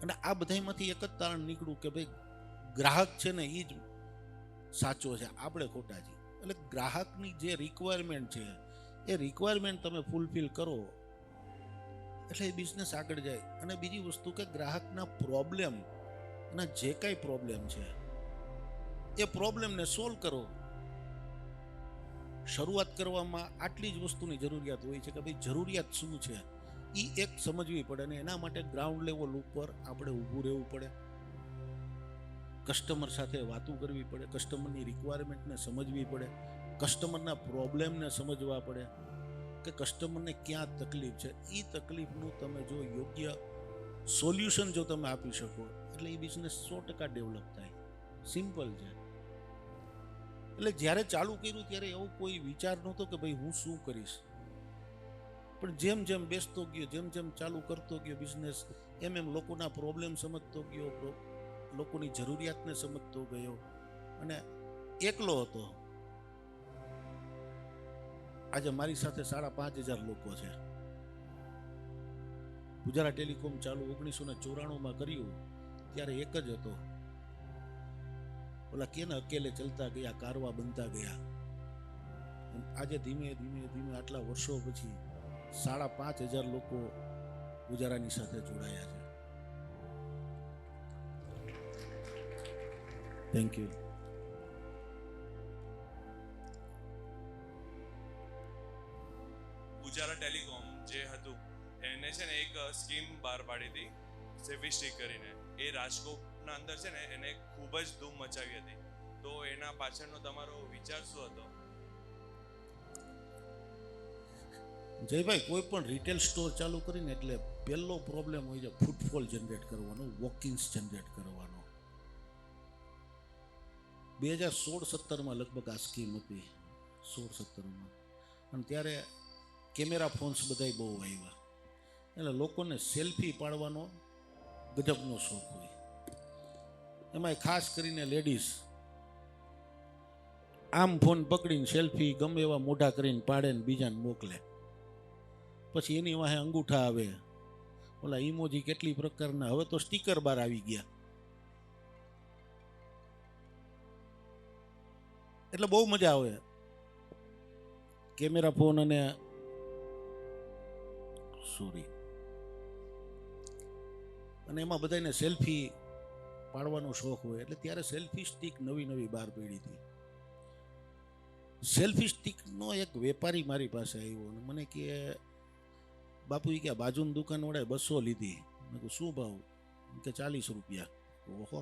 અને આ બધામાંથી એક જ તારણ નીકળ્યું કે ભાઈ ગ્રાહક છે ને એ જ સાચો છે, આપણે ખોટા છીએ. એટલે ગ્રાહકની જે રિક્વાયરમેન્ટ છે એ રિક્વાયરમેન્ટ તમે ફૂલફિલ કરો એટલે એ બિઝનેસ આગળ જાય. અને બીજી વસ્તુ કે ગ્રાહકના પ્રોબ્લેમ અને જે કાંઈ પ્રોબ્લેમ છે એ પ્રોબ્લેમને સોલ્વ કરો. શરૂઆત કરવામાં આટલી જ વસ્તુની જરૂરિયાત હોય છે કે ભાઈ જરૂરિયાત શું છે એ એક સમજવી પડે. અને એના માટે ગ્રાઉન્ડ લેવલ ઉપર આપણે ઊભું રહેવું પડે, કસ્ટમર સાથે વાતો કરવી પડે, કસ્ટમરની રિક્વાયરમેન્ટને સમજવી પડે, કસ્ટમરના પ્રોબ્લેમને સમજવા પડે કે કસ્ટમરને ક્યાં તકલીફ છે. એ તકલીફનું તમે જો યોગ્ય સોલ્યુશન જો તમે આપી શકો એટલે એ બિઝનેસ 100% ડેવલપ થાય. સિમ્પલ છે. એટલે જ્યારે ચાલુ કર્યું ત્યારે એવો કોઈ વિચાર નહોતો કે ભાઈ હું શું કરીશ. પણ જેમ જેમ બેસતો ગયો, જેમ જેમ ચાલુ કરતો ગયો બિઝનેસ, એમ એમ લોકોના પ્રોબ્લેમ સમજતો ગયો, લોકોની જરૂરિયાતને સમજતો ગયો. અને એકલો હતો. આજે મારી સાથે 5,500 લોકો છે. ગુજરાત ટેલિકોમ ચાલુ 1994માં કર્યું ત્યારે એક જ હતો. ઓલા કે અકેલે ચલતા ગયા, કારવા બનતા ગયા. આજે ધીમે ધીમે ધીમે આટલા વર્ષો પછી 5,500 લોકો ગુજારાની સાથે જોડાયા છે. Thank you. ગુજરાત ટેલિકોમ જે હતું એને છે ને એક સ્કીમ બહાર પાડી હતી સેફિસ્ટિક કરીને. એ રાજકોટના અંદર છે ને એને ખૂબ જ ધૂમ મચાવી હતી. તો એના પાછળનો તમારો વિચાર શું હતો? જયભાઈ કોઈ પણ રિટેલ સ્ટોર ચાલુ કરીને એટલે પહેલો પ્રોબ્લેમ હોય છે ફૂટફોલ જનરેટ કરવાનો, વોકિન્સ જનરેટ કરવાનો. 2016-17 લગભગ આ સ્કીમ હતી, 16-17. અને ત્યારે કેમેરા ફોન્સ બધાય બહુ આવ્યા, એટલે લોકોને સેલ્ફી પાડવાનો ગજબનો શોખ હોય. એમાં ખાસ કરીને લેડીઝ આમ ફોન પકડીને સેલ્ફી ગમે એવા મોઢા કરીને પાડે ને બીજાને મોકલે. પછી એની વાહે અંગૂઠા આવે, ઓલા ઇમોજી કેટલી પ્રકારના, હવે તો સ્ટીકર બાર આવી ગયા. એટલે બહુ મજા આવે. કેમેરા ફોન અને એમાં બધાને સેલ્ફી પાડવાનો શોખ હોય, એટલે ત્યારે સેલ્ફી સ્ટિક નવી નવી બહાર પડી હતી. સેલ્ફી સ્ટિકનો એક વેપારી મારી પાસે આવ્યો અને મને કે બાપુ એ કે બાજુની દુકાન વડે 200 લીધી. મેં કહ્યું શું ભાવ? કે 40 રૂપિયા. ઓહો,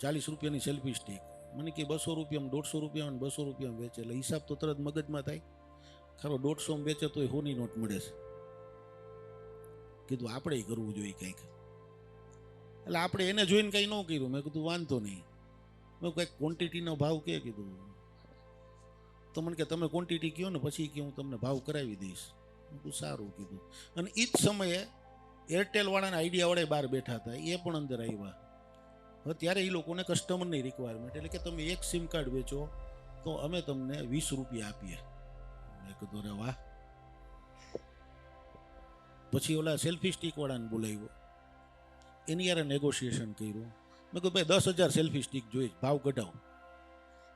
40 રૂપિયાની સેલ્ફી સ્ટિક. મને કે 200 રૂપિયામાં 150 રૂપિયામાં 200 રૂપિયામાં વેચે, એટલે હિસાબ તો તરત મગજમાં થાય. ખરો 150 વેચે તો એ હોની નોટ મળે છે. કીધું આપણે કરવું જોઈએ કંઈક. એટલે આપણે એને જોઈને કંઈ ન કર્યું. મેં કીધું વાંધો નહીં, મેં કંઈક ક્વોન્ટિટીનો ભાવ કે કીધું. તો મને કે તમે ક્વોન્ટિટી કહો ને પછી કે હું તમને ભાવ કરાવી દઈશ. મેં સારું કીધું. અને એ જ સમયે એરટેલ વાળાના આઈડિયા વાળા બહાર બેઠા હતા, એ પણ અંદર આવ્યા. હવે ત્યારે એ લોકોને કસ્ટમરની રિક્વાયરમેન્ટ, એટલે કે તમે એક સિમ કાર્ડ વેચો તો અમે તમને 20 રૂપિયા આપીએ. મેં કીધું રે વાહ. પછી ઓલા સેલ્ફી સ્ટિક વાળાને બોલાવ્યો, એની યારે નેગોશિએશન કર્યું. મેં કહ્યું ભાઈ 10,000 સેલ્ફી સ્ટિક જોઈએ, ભાવ કઢાવો.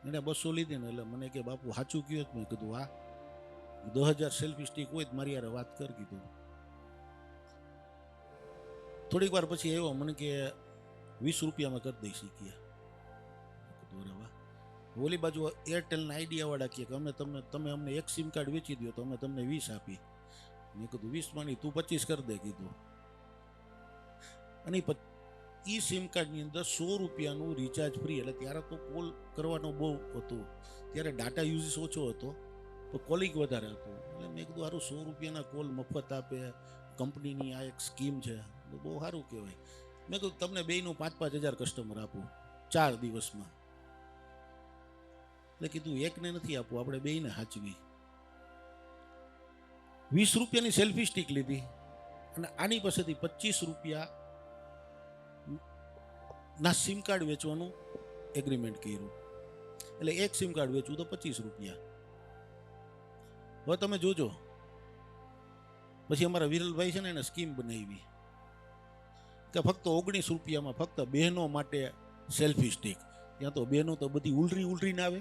એને 200 લીધી ને, એટલે મને કે બાપુ સાચું કયો? મેં કીધું વાહ, 10,000 સેલ્ફી સ્ટિક હોય તો મારી યારે વાત કર કીધું. થોડીક વાર પછી આવ્યો, મને કે 20 રૂપિયામાં કરી દઈ શીખ્યા. અરે વાહ. ઓલી બાજુ એરટેલના આઈડિયા વાળા કે તમે અમને એક સિમ કાર્ડ વેચી દો તો અમે તમને 20 આપી. મેં કીધું 20 માની તું 25 કરી દે કીધું. અને એ સિમ કાર્ડની અંદર 100 રૂપિયાનું રિચાર્જ ફ્રી. એટલે ત્યારે તો કોલ કરવાનો બહુ હતું, ત્યારે ડાટા યુઝિસ ઓછો હતો તો કોલિંગ વધારે હતું. એટલે મેં કીધું સારું 100 રૂપિયાના કોલ મફત આપે કંપનીની આ એક સ્કીમ છે, બહુ સારું કહેવાય. મેં કીધું તમને બેયનું 5,000 કસ્ટમર આપું 4 દિવસમાં. એટલે કીધું એકને નથી આપવું, આપણે બેયને સાચવી. 20 રૂપિયાની સેલ્ફી સ્ટિક લીધી અને આની પાસેથી 25 રૂપિયા ના સિમ કાર્ડ વેચવાનું એગ્રીમેન્ટ કર્યું. એટલે એક સિમ કાર્ડ વેચવું તો 25 રૂપિયા. હવે તમે જોજો, પછી અમારા વિરલભાઈ છે ને એને સ્કીમ બનાવી કે ફક્ત 19 રૂપિયામાં ફક્ત બહેનો માટે સેલ્ફી સ્ટિક. ત્યાં તો બહેનો તો બધી ઉલરીને આવે.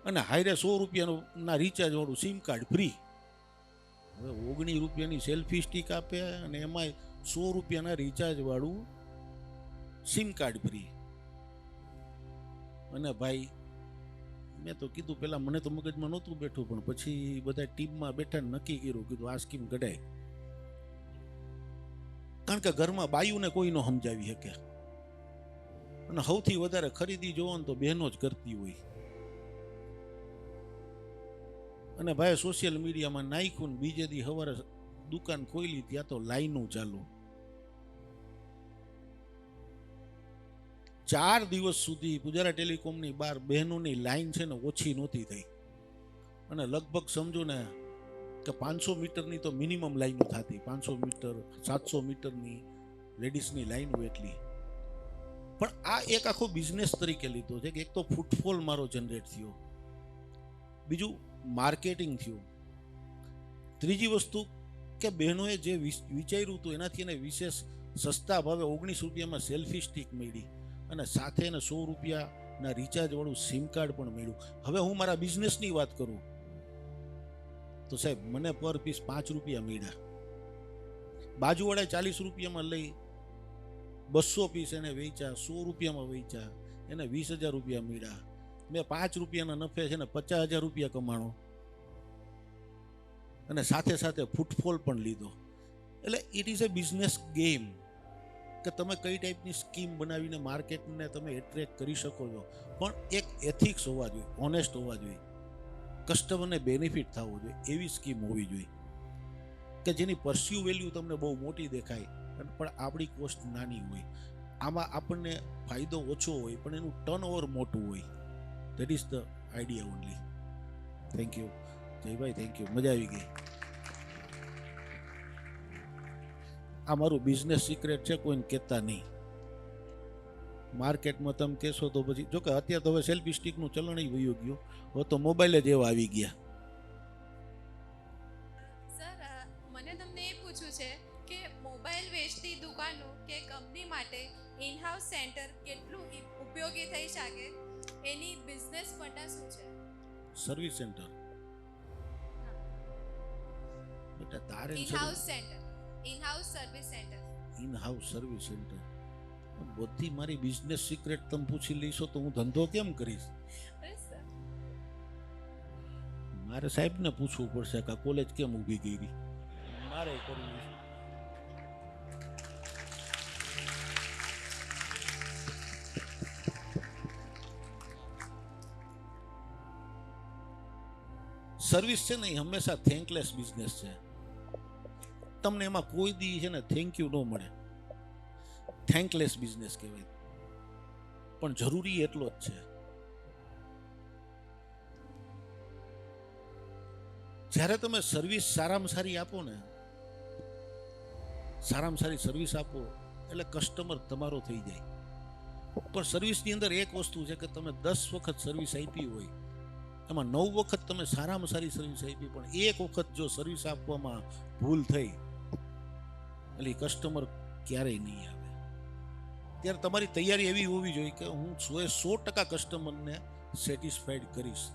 અને હાઈરે 100 રૂપિયાના રિચાર્જ વાળું સિમ કાર્ડ ફ્રી. હવે 19 રૂપિયાની સેલ્ફી સ્ટિક આપે અને એમાં 100 રૂપિયાના રિચાર્જ વાળું સિમ કાર્ડ ફ્રી. અને ભાઈ મેં તો કીધું પેલા મને તો મગજમાં નહોતું બેઠું, પણ પછી બધા ટીમમાં બેઠા નક્કી કર્યું, કીધું આ સ્કીમ કઢાય. કારણ કે ઘરમાં બાયુને કોઈ ન સમજાવી શકે, અને સૌથી વધારે ખરીદી જોવો ને તો બહેનો જ કરતી હોય. અને ભાઈ સોશિયલ મીડિયામાં નાખ્યું ને બીજે દી સવારે દુકાન ખોલી, ત્યાં તો લાઈનું ચાલુ. 4 દિવસ સુધી પુજારા ટેલિકોમની બહાર બહેનોની લાઈન છે ને ઓછી નહોતી થઈ. અને લગભગ સમજો ને કે 500 મીટરની તો મિનિમમ લાઈનો થતી, 500 મીટર 700 મીટરની લેડીઝની લાઈનો એટલી. પણ આ એક આખો બિઝનેસ તરીકે લીધો છે કે એક તો ફૂટફોલ મારો જનરેટ થયો, બીજું માર્કેટિંગ થયું, ત્રીજી વસ્તુ કે બહેનોએ જે વિચાર્યું હતું એનાથી એને વિશેષ સસ્તા ભાવે 19 રૂપિયામાં સેલ્ફી સ્ટિક મળી, અને સાથે એને 100 રૂપિયાના રિચાર્જ વાળું સિમ કાર્ડ પણ મળ્યું. હવે હું મારા બિઝનેસની વાત કરું તો સાહેબ મને પર પીસ 5 રૂપિયા મળ્યા. બાજુવાળાએ 40 રૂપિયામાં લઈ 200 પીસ એને વેચ્યા, 100 રૂપિયામાં વેચ્યા, એને 20,000 રૂપિયા મળ્યા. મેં 5 રૂપિયાના નફે છે ને 50,000 રૂપિયા કમાણો, અને સાથે સાથે ફૂટફોલ પણ લીધો. એટલે it is a business game કે તમે કઈ ટાઈપની સ્કીમ બનાવીને માર્કેટને તમે એટ્રેક્ટ કરી શકો છો, પણ એક એથિક્સ હોવા જોઈએ, ઓનેસ્ટ હોવા જોઈએ. કસ્ટમરને બેનિફિટ થવો જોઈએ એવી સ્કીમ હોવી જોઈએ કે જેની પરસ્યુ વેલ્યુ તમને બહુ મોટી દેખાય પણ આપણી કોસ્ટ નાની હોય. આમાં આપણને ફાયદો ઓછો હોય પણ એનું ટર્ન ઓવર મોટું હોય. That is the idea only. Thank you Jaybhai, thank you, મજા આવી ગઈ. આ મારું બિઝનેસ સિક્રેટ છે, કોઈને કહેતા નહીં. માર્કેટમાં તમે કહેશો તો પછી જો કે અત્યારે તો હવે સેલ્ફી સ્ટિકનું ચલણ વયું ગયું, હવે તો મોબાઈલ જ એવા આવી ગયા. સર મને તમને એ પૂછવું છે કે મોબાઈલ વેચતી દુકાનો કે કંપની માટે ઇન હાઉસ સેન્ટર કેટલું ઉપયોગી થઈ શકે, એની બિઝનેસ પટ્ટા શું છે? સર્વિસ સેન્ટર બેટા તારે in house centre, in house service centre. In house service centre બધી મારી બિઝનેસ સિક્રેટ તમે પૂછી લઈશો તો હું ધંધો કેમ કરીશ? મારે સાહેબને પૂછવું પડશે કે કોલેજ કેમ ઊભી કરી, મારે કરવું છે. સર્વિસ છે ને એ હંમેશા થેન્કલેસ બિઝનેસ છે. તમને એમાં કોઈ દી છે ને થેન્ક યુ ન મળે. થેન્કલેસ બિઝનેસ કહેવાય, પણ જરૂરી એટલો જ છે. જ્યારે તમે સર્વિસ સારામાં સારી આપો ને, સારામાં સારી સર્વિસ આપો એટલે કસ્ટમર તમારો થઈ જાય. પણ સર્વિસની અંદર એક વસ્તુ છે કે તમે 10 વખત સર્વિસ આપી હોય એમાં 9 વખત તમે સારામાં સારી સર્વિસ આપી, પણ એક વખત જો સર્વિસ આપવામાં ભૂલ થઈ એટલે કસ્ટમર ક્યારેય નહીં આવે. ત્યારે તમારી તૈયારી એવી હોવી જોઈએ કે હું 100% કસ્ટમરને સેટિસ્ફાઈડ કરીશ,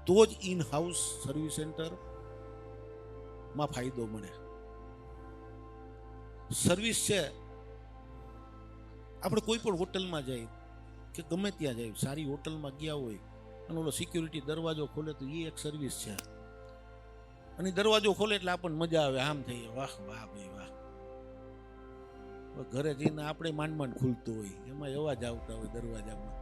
તો જ ઇન હાઉસ સર્વિસ સેન્ટરમાં ફાયદો મળે. સર્વિસ છે, આપણે કોઈ પણ હોટલમાં જાય કે ગમે ત્યાં જાય, સારી હોટલમાં ગયા હોય અને ઓલો સિક્યુરિટી દરવાજો ખોલે તો એ એક સર્વિસ છે. અને દરવાજો ખોલે એટલે આપણને મજા આવે, આમ થઈ વાહ વાહ ભાઈ વાહ. ઘરે જઈને આપણે માંડ ખુલતું હોય, એમાં એવા જ આવતા હોય દરવાજામાં.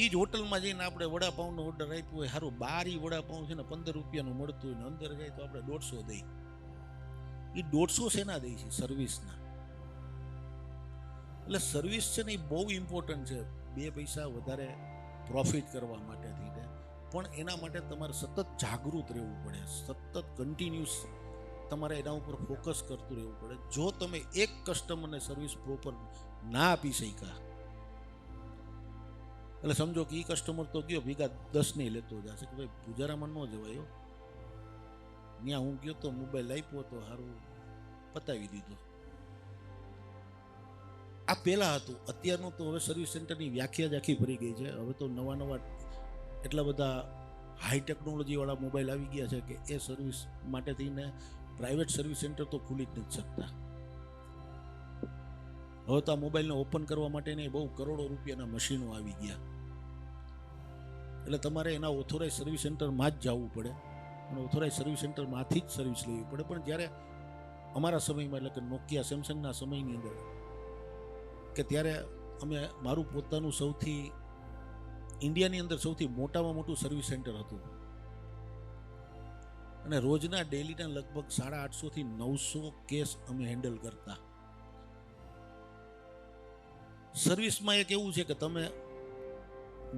એ જ હોટલમાં જઈને આપણે વડાપાઉંનો ઓર્ડર આપ્યો હોય, સારું બારી વડાપાઉં છે ને 15 રૂપિયાનું મળતું હોય ને અંદર જાય તો આપણે 150 દઈ. એ 150 શેના દઈ છે? સર્વિસના. એટલે સર્વિસ છે ને એ બહુ ઇમ્પોર્ટન્ટ છે, 2 પૈસા વધારે પ્રોફિટ કરવા માટે થઈને. પણ એના માટે તમારે સતત જાગૃત રહેવું પડે, સતત કન્ટિન્યુઅસ તમારે એના ઉપર ફોકસ કરતું રહેવું પડે. જો તમે એક કસ્ટમરને સર્વિસ પ્રોપર ના આપી શક્યા એટલે સમજો કે એ કસ્ટમર તો ગયો ભેગા 10 નહીં લેતો જશે કે ભાઈ પૂજારામાં ન જવાયો, ત્યાં હું ગયો તો મોબાઈલ આપ્યો તો સારું પતાવી દીધો. આ પહેલા હતું, અત્યારનું તો હવે સર્વિસ સેન્ટરની વ્યાખ્યા જ આખી ભરી ગઈ છે. હવે તો નવા એટલા બધા હાઈ ટેકનોલોજી વાળા મોબાઈલ આવી ગયા છે કે એ સર્વિસ માટે થઈને પ્રાઇવેટ સર્વિસ સેન્ટર તો ખુલી જ નથી શકતા. હવે તો આ મોબાઈલને ઓપન કરવા માટેની બહુ કરોડો રૂપિયાના મશીનો આવી ગયા. એટલે તમારે એના ઓથોરાઇઝ સર્વિસ સેન્ટરમાં જ જવું પડે અને ઓથોરાઇઝ સર્વિસ સેન્ટરમાંથી જ સર્વિસ લેવી પડે. પણ જ્યારે અમારા સમયમાં એટલે કે નોકિયા સેમસંગના સમયની અંદર કે ત્યારે અમે મારું પોતાનું સૌથી ઇન્ડિયાની અંદર સૌથી મોટામાં મોટું સર્વિસ સેન્ટર હતું અને રોજના ડેલીના લગભગ 850 થી 900 કેસ અમે હેન્ડલ કરતા. સર્વિસમાં એક એવું છે કે તમે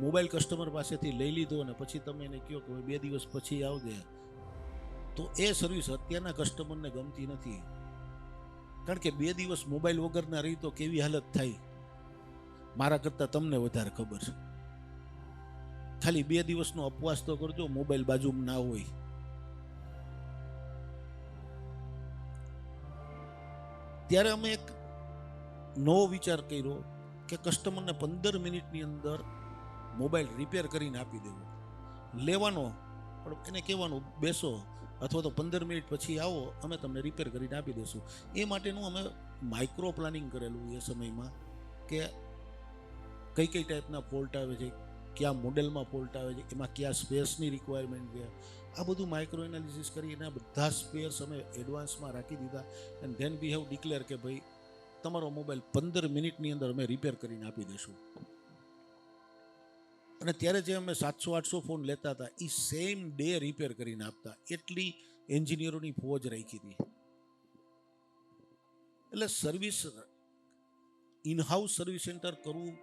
મોબાઈલ કસ્ટમર પાસેથી લઈ લીધો અને પછી તમે એને કહો કે 2 દિવસ પછી આવજે, તો એ સર્વિસ અત્યારના કસ્ટમરને ગમતી નથી. કારણ કે 2 દિવસ મોબાઈલ વગરના રહી તો કેવી હાલત થાય મારા કરતાં તમને વધારે ખબર છે. ખાલી 2 દિવસનો ઉપવાસ તો કરજો, મોબાઈલ બાજુમાં ના હોય. ત્યારે અમે એક નવો વિચાર કર્યો કે કસ્ટમરને 15 મિનિટની અંદર મોબાઈલ રિપેર કરીને આપી દેવો. લેવાનો પણ એને કહેવાનું બેસો અથવા તો 15 મિનિટ પછી આવો, અમે તમને રિપેર કરીને આપી દઈશું. એ માટેનું અમે માઇક્રો પ્લાનિંગ કરેલું એ સમયમાં કે કઈ કઈ ટાઈપના ફોલ્ટ આવે છે, કયા મોડેલમાં ફોલ્ટ આવે છે, એમાં કયા સ્પેસની રિક્વાયરમેન્ટ છે, આ બધું માઇક્રો એનાલિસિસ કરી એના બધા સ્પેર્સ અમે એડવાન્સમાં રાખી દીધા. And then we have declare કે ભાઈ તમારો મોબાઈલ 15 મિનિટની અંદર અમે રિપેર કરીને આપી દઈશું. અને ત્યારે જે અમે 700-800 ફોન લેતા હતા એ સેમ ડે રિપેર કરીને આપતા, એટલી એન્જિનિયરોની ફોજ રાખી હતી. એટલે સર્વિસ ઇનહાઉસ સર્વિસ સેન્ટર કરવું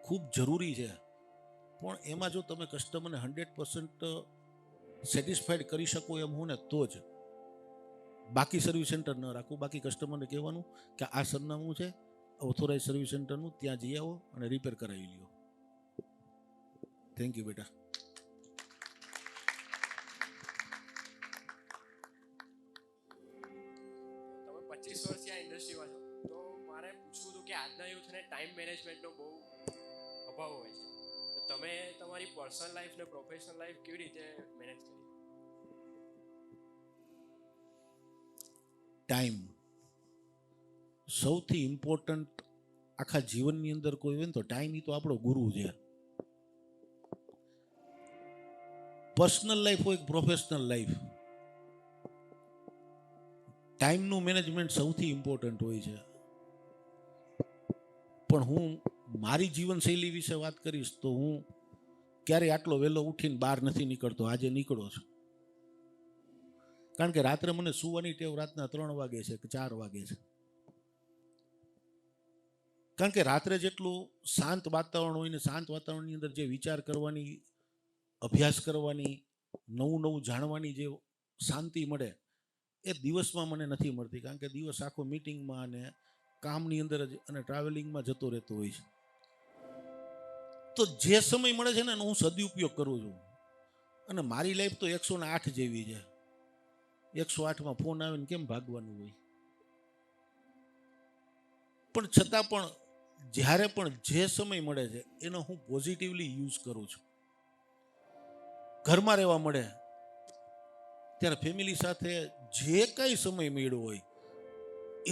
ખૂબ જરૂરી છે, પણ એમાં જો તમે કસ્ટમરને 100% સેટિસ્ફાઈડ કરી શકો એમ હો ને તો જ. બાકી સર્વિસ સેન્ટર ન રાખવું, બાકી કસ્ટમરને કહેવાનું કે આ સરનામું છે ઓથોરાઇઝ સર્વિસ સેન્ટરનું, ત્યાં જઈ આવો અને રિપેર કરાવી લ્યો. થેન્ક યુ બેટા. તમે 25 વર્ષથી આ ઇન્ડસ્ટ્રીમાં છો, તો મારે પૂછવું હતું કે આજના યુથને ટાઈમ મેનેજમેન્ટનો બહુ અભાવ હોય છે, તો તમે તમારી પર્સનલ લાઈફ ને પ્રોફેશનલ લાઈફ કેવી રીતે મેનેજ કરી? ટાઈમ સૌથી ઇમ્પોર્ટન્ટ આખા જીવનની અંદર કોઈ હોય ને તો ટાઈમ એ તો આપણો ગુરુ છે. પર્સનલ લાઈફ હોય પ્રોફેશનલ લાઈફ, ટાઈમનું મેનેજમેન્ટ સૌથી ઇમ્પોર્ટન્ટ હોય છે. પણ હું મારી જીવનશૈલી વિશે વાત કરીશ તો હું ક્યારેય આટલો વહેલો ઉઠીને બહાર નથી નીકળતો. આજે નીકળો છું કારણ કે રાત્રે મને સુવાની ટેવ રાતના 3 વાગે છે કે 4 વાગે છે. કારણ કે રાત્રે જેટલું શાંત વાતાવરણ હોય ને શાંત વાતાવરણની અંદર જે વિચાર કરવાની, અભ્યાસ કરવાની, નવું નવું જાણવાની જે શાંતિ મળે એ દિવસમાં મને નથી મળતી. કારણ કે દિવસ આખો મીટિંગમાં અને કામની અંદર જ અને ટ્રાવેલિંગમાં જતો રહેતો હોય છે. તો જે સમય મળે છે ને એનો હું સદુપયોગ કરું છું. અને મારી લાઈફ તો 108 જેવી છે. 108માં ફોન આવે ને કેમ ભાગવાનું હોય. પણ છતાં પણ જ્યારે પણ જે સમય મળે છે એનો હું પોઝિટિવલી યુઝ કરું છું. ઘરમાં રહેવા મળે ત્યારે ફેમિલી સાથે જે કંઈ સમય મળ્યો હોય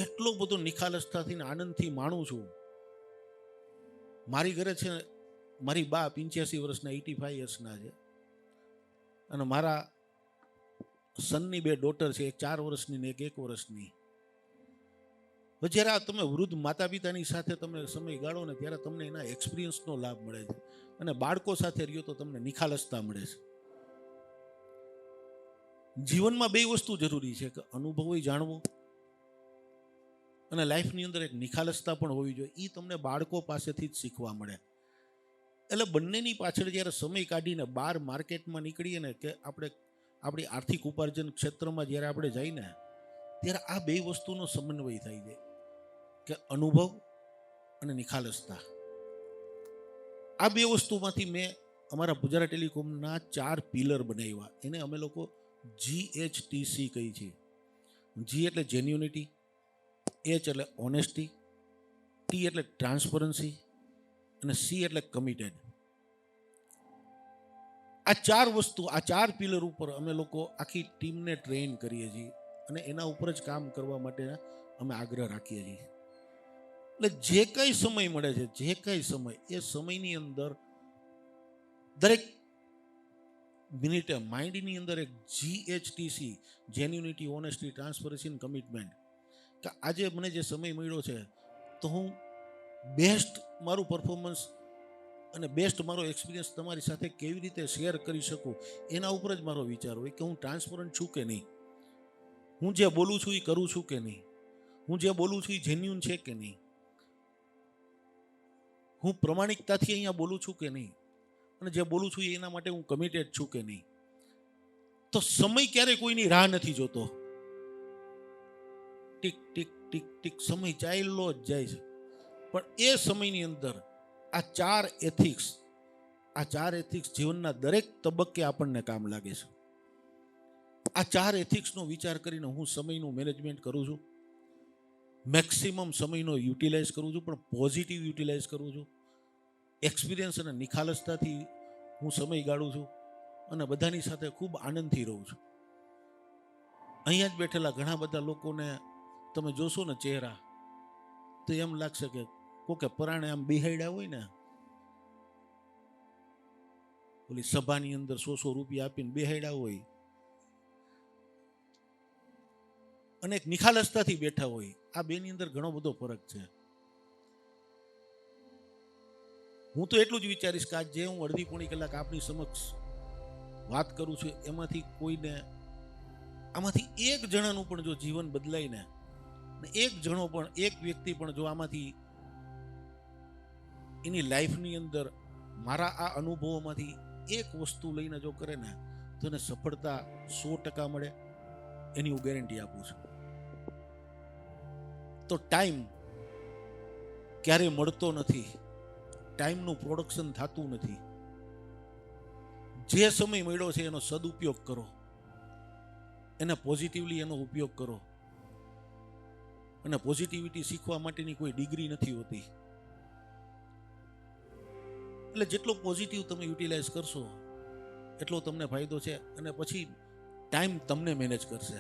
એટલો બધો નિખાલસતાથી ને આનંદથી માણું છું. મારી ઘરે છે મારી બા 85 વર્ષના 85 યર્સના છે અને મારા સનની 2 ડોટર છે, એક 4 વર્ષની ને એક 1 વર્ષની. જ્યારે આ તમે વૃદ્ધ માતા પિતાની સાથે તમે સમય ગાળો ને ત્યારે તમને એના એક્સપિરિયન્સનો લાભ મળે છે અને બાળકો સાથે રહ્યો તો તમને નિખાલસતા મળે છે. જીવનમાં 2 વસ્તુ જરૂરી છે કે અનુભવ જાણવો અને લાઈફની અંદર એક નિખાલસતા પણ હોવી જોઈએ. એ તમને બાળકો પાસેથી જ શીખવા મળે. એટલે બંનેની પાછળ જ્યારે સમય કાઢીને બહાર માર્કેટમાં નીકળીએ ને કે આપણે આપણી આર્થિક ઉપાર્જન ક્ષેત્રમાં જ્યારે આપણે જઈને ત્યારે આ 2 વસ્તુનો સમન્વય થાય છે કે અનુભવ અને નિખાલસતા. આ 2 વસ્તુમાંથી મેં અમારા ગુજરાત ટેલિકોમના 4 પિલર બનાવ્યા. એને અમે લોકો GHTC કહી છે. G એટલે જેન્યુનિટી, H એટલે ઓનેસ્ટી, T એટલે ટ્રાન્સપરન્સી અને C એટલે કમિટેડ. આ 4 વસ્તુ, આ 4 પિલર ઉપર અમે લોકો આખી ટીમને ટ્રેન કરીએ છીએ અને એના ઉપર જ કામ કરવા માટે અમે આગ્રહ રાખીએ છીએ. એટલે જે કંઈ સમય મળે છે, જે કંઈ સમય, એ સમયની અંદર દરેક મિનિટે માઇન્ડની અંદર એક GHTC જેન્યુનિટી, ઓનેસ્ટી, ટ્રાન્સપરન્સી અને કમિટમેન્ટ કે આજે મને જે સમય મળ્યો છે તો હું બેસ્ટ મારું પરફોર્મન્સ અને બેસ્ટ મારો એક્સપિરિયન્સ તમારી સાથે કેવી રીતે શેર કરી શકું એના ઉપર જ મારો વિચાર હોય કે હું ટ્રાન્સપરન્ટ છું કે નહીં, હું જે બોલું છું એ કરું છું કે નહીં, હું જે બોલું છું એ જેન્યુન છે કે નહીં, હું પ્રમાણિકતાથી અહીંયા બોલું છું કે નહીં અને જે બોલું છું એના માટે હું કમિટેડ છું કે નહીં. તો સમય ક્યારેય કોઈની રાહ નથી જોતો. ટીક ટીક ટીક ટીક સમય ચાલ્યો જ જાય છે. પણ એ સમયની અંદર આ 4 એથિક્સ, આ 4 એથિક્સ જીવનના દરેક તબક્કે આપણને કામ લાગે છે. આ 4 એથિક્સનો વિચાર કરીને હું સમયનું મેનેજમેન્ટ કરું છું. મેક્સિમમ સમયનો યુટિલાઇઝ કરું છું, પણ પોઝિટિવ યુટિલાઇઝ કરું છું. એક્સપિરિયન્સ અને નિખાલસતાથી હું સમય ગાળું છું અને બધાની સાથે ખૂબ આનંદથી રહું છું. અહીંયા જ બેઠેલા ઘણા બધા લોકોને તમે જોશો ને ચહેરા તો એમ લાગશે કે કોકે પરાણે આમ બિહાડ્યા હોય ને, ઓલી સભાની અંદર 100 રૂપિયા આપીને બિહાડ્યા હોય અને એક નિખાલસતાથી બેઠા હોય. આ બેની અંદર ઘણો બધો ફરક છે. હું તો એટલું જ વિચારીશ કે આજ જે હું અડધી પોણી કલાક આપની સમક્ષ વાત કરું છું એમાંથી કોઈને આમાંથી એક જણાનું પણ જો જીવન બદલાય ને એક જણો પણ એક વ્યક્તિ પણ જો આમાંથી એની લાઈફની અંદર મારા આ અનુભવોમાંથી એક વસ્તુ લઈને જો કરે ને તો એને સફળતા 100% મળે એની હું ગેરંટી આપું છું. તો ટાઈમ ક્યારેય મળતો નથી, ટાઈમનું પ્રોડક્શન થતું નથી. જે સમય મળ્યો છે એનો સદુપયોગ કરો, એને પોઝિટિવલી એનો ઉપયોગ કરો. અને પોઝિટિવિટી શીખવા માટેની કોઈ ડિગ્રી નથી હોતી. એટલે જેટલો પોઝિટિવ તમે યુટિલાઇઝ કરશો એટલો તમને ફાયદો છે. અને પછી ટાઈમ તમને મેનેજ કરશે.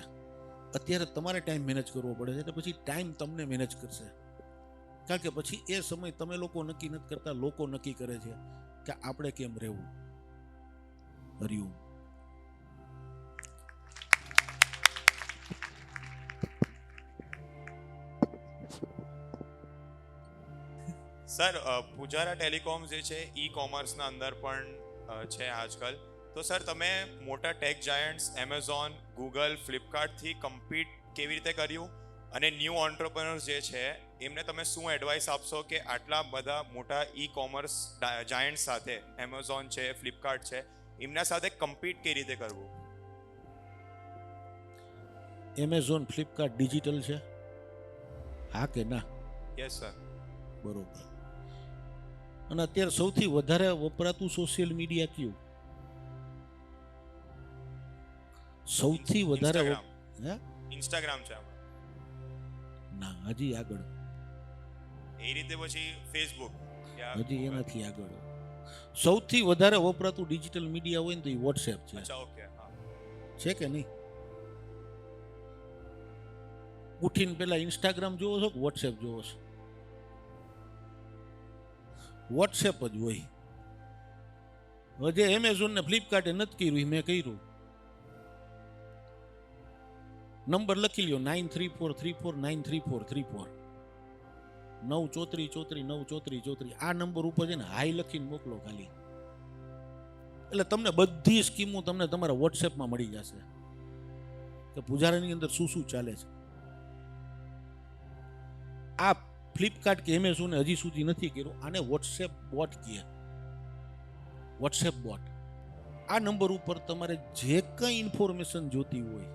અત્યારે તમારે ટાઈમ મેનેજ કરવો પડે છે એટલે પછી ટાઈમ તમને મેનેજ કરશે. કારણ કે પછી એ સમય તમે લોકો નક્કી નથી કરતા, લોકો નક્કી કરે છે કે આપણે કેમ રહેવું. હરિઓમ. સર પૂજારા ટેલિકોમ જે છે ઈ કોમર્સના અંદર પણ છે આજકાલ. તો સર તમે મોટા ટેક જાયન્ટ્સ એમેઝોન, ગૂગલ, ફ્લિપકાર્ટથી કમ્પીટ કેવી રીતે કર્યું, અને ન્યૂ ઓન્ટરપ્રનર્સ જે છે એમને તમે શું એડવાઇસ આપશો કે આટલા બધા મોટા ઈ કોમર્સ જાયન્ટ્સ સાથે, એમેઝોન છે, ફ્લિપકાર્ટ છે, એમના સાથે કમ્પીટ કેવી રીતે કરવું? એમેઝોન, ફ્લિપકાર્ટ ડિજિટલ છે? હા કે ના? Yes sir. બરોબર. અને અત્યારે સૌથી વધારે વપરાતું સોશિયલ મીડિયા કયું? સૌથી વધારે હે? ઇન્સ્ટાગ્રામ છે ના, હજી આગળ. એ રીતે પછી ફેસબુક, હજી એનાથી આગળ. સૌથી વધારે વપરાતું ડિજિટલ મીડિયા હોય ને તો એ વોટ્સએપ છે. અચ્છા, ઓકે. હા, છે કે નહીં? ઉઠીને પેલા ઇન્સ્ટાગ્રામ જોવો છો કે વોટ્સએપ જોવો છો? વોટ્સએપ જ હોય. હજે એમેઝોન ને ફ્લિપકાર્ટે નથી કર્યું, મેં કર્યું. નંબર લખી લ્યો 9343493434 9344934. આ નંબર ઉપર છે ને હાઈ લખીને મોકલો ખાલી, એટલે તમને બધી સ્કીમો તમને તમારા વોટ્સએપમાં મળી જશે કે પૂજારાની અંદર શું શું ચાલે છે. આ ફ્લિપકાર્ટ કે એમેઝોને હજી સુધી નથી કર્યું. આને વોટ્સએપ બોટ કહે. WhatsApp boat. આ નંબર ઉપર તમારે જે કંઈ ઇન્ફોર્મેશન જોતી હોય,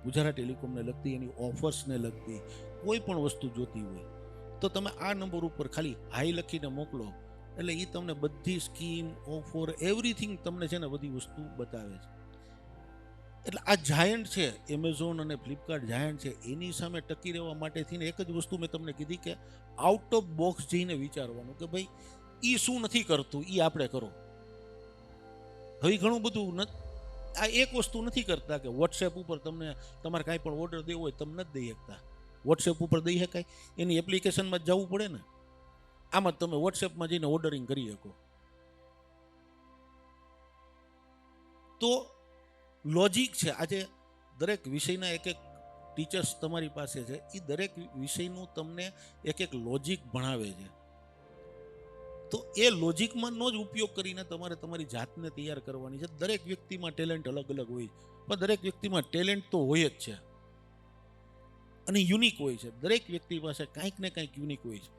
પૂજારા ટેલિકોમને લગતી, એની ઓફર્સને લગતી કોઈ પણ વસ્તુ જોતી હોય તો તમે આ નંબર ઉપર ખાલી હાઈ લખીને મોકલો, એટલે એ તમને બધી સ્કીમ, ઓફર, એવરીથિંગ તમને છે ને બધી વસ્તુ બતાવે છે. એટલે આ જાયન્ટ છે, એમેઝોન અને ફ્લિપકાર્ટ જાયન્ટ છે, એની સામે ટકી રહેવા માટેથી એક જ વસ્તુ મેં તમને કીધી કે આઉટ ઓફ બોક્સ જઈને વિચારવાનું કે ભાઈ એ શું નથી કરતું એ આપણે કરો. હવે ઘણું બધું આ એક વસ્તુ નથી કરતા કે વોટ્સએપ ઉપર તમને તમારે કાંઈ પણ ઓર્ડર દેવો હોય તમે નથી દઈ શકતા. વોટ્સએપ ઉપર દઈ શકાય, એની એપ્લિકેશનમાં જ જવું પડે ને. આમાં જ તમે વોટ્સએપમાં જઈને ઓર્ડરિંગ કરી શકો. તો લોજિક છે. આજે દરેક વિષયના એક એક ટીચર્સ તમારી પાસે છે, એ દરેક વિષયનું તમને એક એક લોજિક ભણાવે છે. તો એ લોજિકમાંનો જ ઉપયોગ કરીને તમારે તમારી જાતને તૈયાર કરવાની છે. દરેક વ્યક્તિમાં ટેલેન્ટ અલગ અલગ હોય, પણ દરેક વ્યક્તિમાં ટેલેન્ટ તો હોય જ છે અને યુનિક હોય છે. દરેક વ્યક્તિ પાસે કાંઈક ને કાંઈક યુનિક હોય છે.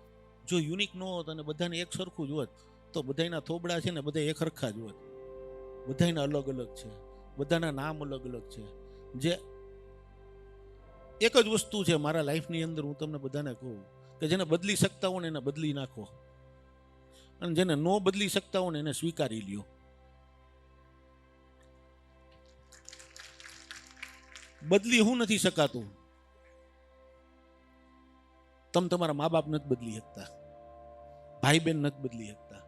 જો યુનિક ન હોત અને બધાને એક સરખું જ હોત તો બધાના થોબડા છે ને બધા એક સરખા જ હોત. બધાના અલગ અલગ છે, બધાના નામ અલગ અલગ છે. જે એક જ વસ્તુ છે મારા લાઈફની અંદર, હું તમને બધાને કહું કે જેને બદલી શકતા હો ને એને બદલી નાખો, અને જેને ન બદલી શકતા હો ને એને સ્વીકારી લ્યો. બદલી હું નથી શકાતું? તમે તમારા મા બાપ નથી બદલી શકતા, ભાઈ બહેન નથી બદલી શકતા.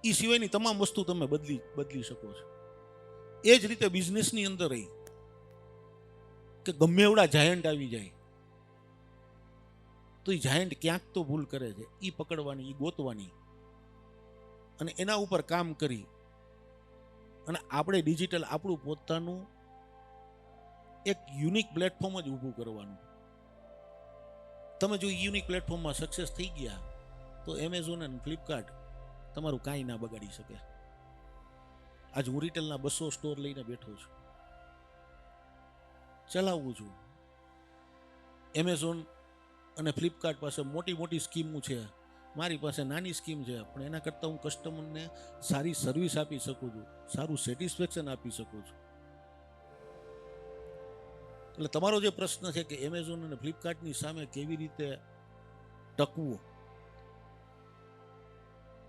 એ સિવાયની તમામ વસ્તુ તમે બદલી શકો છો. એ જ રીતે બિઝનેસની અંદર રહી કે ગમે એવડા જાયન્ટ આવી જાય તો એ જાયન્ટ ક્યાંક તો ભૂલ કરે છે, એ પકડવાની, એ ગોતવાની અને એના ઉપર કામ કરી અને આપણે ડિજિટલ આપણું પોતાનું એક યુનિક પ્લેટફોર્મ જ ઊભું કરવાનું. તમે જો યુનિક પ્લેટફોર્મમાં સક્સેસ થઈ ગયા તો એમેઝોન અને ફ્લિપકાર્ટ તમારું કાંઈ ના બગાડી શકે. આજ હું રિટેલના 200 સ્ટોર લઈને બેઠો છું, ચલાવું છું. એમેઝોન અને ફ્લિપકાર્ટ પાસે મોટી મોટી સ્કીમો છે, મારી પાસે નાની સ્કીમ છે, પણ એના કરતાં હું કસ્ટમરને સારી સર્વિસ આપી શકું છું, સારું સેટિસ્ફેક્શન આપી શકું છું. એટલે તમારો જે પ્રશ્ન છે કે એમેઝોન અને ફ્લિપકાર્ટની સામે કેવી રીતે ટકવું,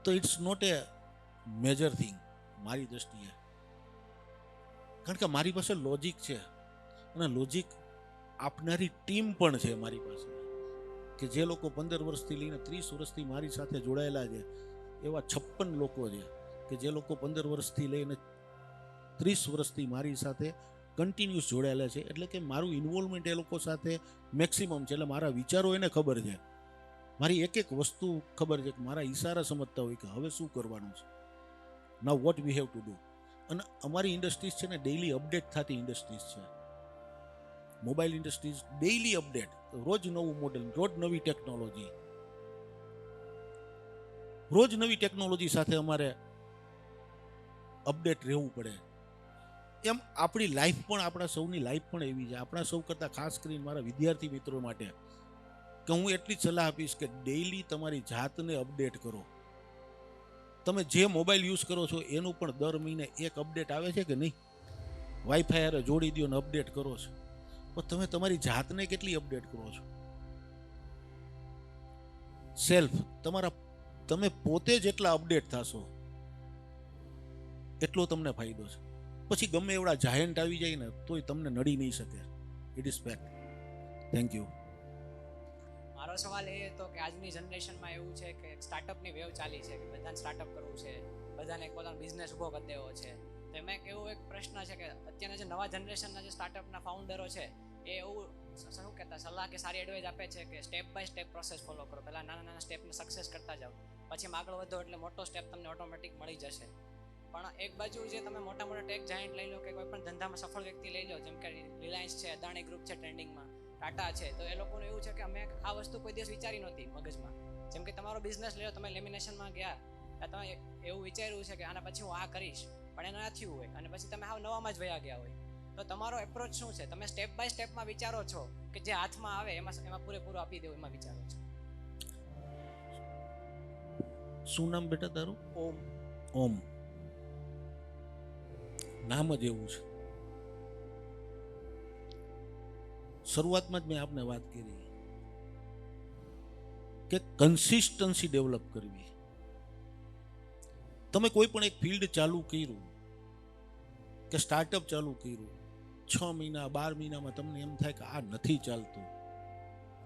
તો it's not a major thing મારી દ્રષ્ટિએ. કારણ કે મારી પાસે લોજિક છે અને લોજિક આપનારી ટીમ પણ છે મારી પાસે, કે જે લોકો 15 વર્ષથી લઈને 30 વર્ષથી મારી સાથે જોડાયેલા છે, એવા 56 લોકો છે કે જે લોકો 15 વર્ષથી લઈને 30 વર્ષથી મારી સાથે કન્ટિન્યુઅસ જોડાયેલા છે. એટલે કે મારું ઇન્વોલ્વમેન્ટ એ લોકો સાથે મેક્સિમમ છે. એટલે મારા વિચારો એને ખબર છે, મારી એક એક વસ્તુ ખબર છે, કે મારા ઈશારા સમજતા હોય કે હવે શું કરવાનું છે, નાઉ what we have to do. અને અમારી ઇન્ડસ્ટ્રીઝ છે ને ડેઇલી અપડેટ થતી ઇન્ડસ્ટ્રીઝ છે. મોબાઈલ ઇન્ડસ્ટ્રીઝ ડેઇલી અપડેટ, રોજ નવું મોડેલ, રોજ નવી ટેકનોલોજી, રોજ નવી ટેકનોલોજી સાથે અમારે અપડેટ રહેવું પડે. એમ આપણી લાઈફ પણ, આપણા સૌની લાઈફ પણ એવી છે. આપણા સૌ કરતાં ખાસ કરીને મારા વિદ્યાર્થી મિત્રો માટે કે હું એટલી જ સલાહ આપીશ કે ડેઇલી તમારી જાતને અપડેટ કરો. તમે જે મોબાઈલ યુઝ કરો છો એનું પણ દર મહિને એક અપડેટ આવે છે કે નહીં? વાઈફાઈ હારે જોડી દો ને અપડેટ કરો છો, પણ તમે તમારી જાતને કેટલી અપડેટ કરો છો? સેલ્ફ, તમે પોતે જેટલા અપડેટ થશો એટલો તમને ફાયદો છે. પછી ગમે એવડા જાયન્ટ આવી જાય ને તોય તમને નડી નહીં શકે. It is fact. Thank you. મારો સવાલ એ હતો કે આજની જનરેશનમાં એવું છે કે સ્ટાર્ટઅપની વેવ ચાલી છે, કે બધાને સ્ટાર્ટઅપ કરવું છે, બધાને પોતાનો બિઝનેસ ઊભો કરી દેવો છે. તો એમાં એવો એક પ્રશ્ન છે કે અત્યારના જે નવા જનરેશનના જે સ્ટાર્ટઅપના ફાઉન્ડરો છે એ એવું શું કહેતા સલાહ કે સારી એડવાઇસ આપે છે કે step by step process follow કરો, પહેલાં નાના નાના સ્ટેપને સક્સેસ કરતા જાઓ, પછી આગળ વધો એટલે મોટો સ્ટેપ તમને ઓટોમેટિક મળી જશે. પણ એક બાજુ જે તમે મોટા મોટા ટેક જાયન્ટ લઈ લો કે કોઈ પણ ધંધામાં સફળ વ્યક્તિ લઈ લો, જેમ કે રિલાયન્સ છે, અદાણી ગ્રુપ છે ટ્રેન્ડિંગમાં, ટાટા છે, તો એ લોકોનું એવું છે કે અમે આ વસ્તુ કોઈ દિવસ વિચારી નહોતી મગજમાં. જેમ કે તમારો બિઝનેસ લઈ લો, તમે લેમિનેશનમાં ગયા, તમે એવું વિચાર્યું છે કે આના પછી હું આ કરીશ, પણ એ ના થયું હોય અને પછી તમે હાવ નવામાં જ વયા ગયા હોય. તો તમારો એપ્રોચ શું છે? તમે સ્ટેપ બાય સ્ટેપમાં વિચારો છો કે જે હાથમાં આવે એમાં પૂરેપૂરું આપી દેવું એમાં વિચારો છો? શું નામ બેટા તારું? ઓમ. ઓમ. નામ જ એવું છે. શરૂઆતમાં જ મેં આપને વાત કરી કે કન્સિસ્ટન્સી ડેવલપ કરવી. તમે કોઈ પણ એક ફિલ્ડ ચાલુ કર્યું કે સ્ટાર્ટઅપ ચાલુ કર્યું, 6 મહિના 12 મહિનામાં તમને એમ થાય કે આ નથી ચાલતું,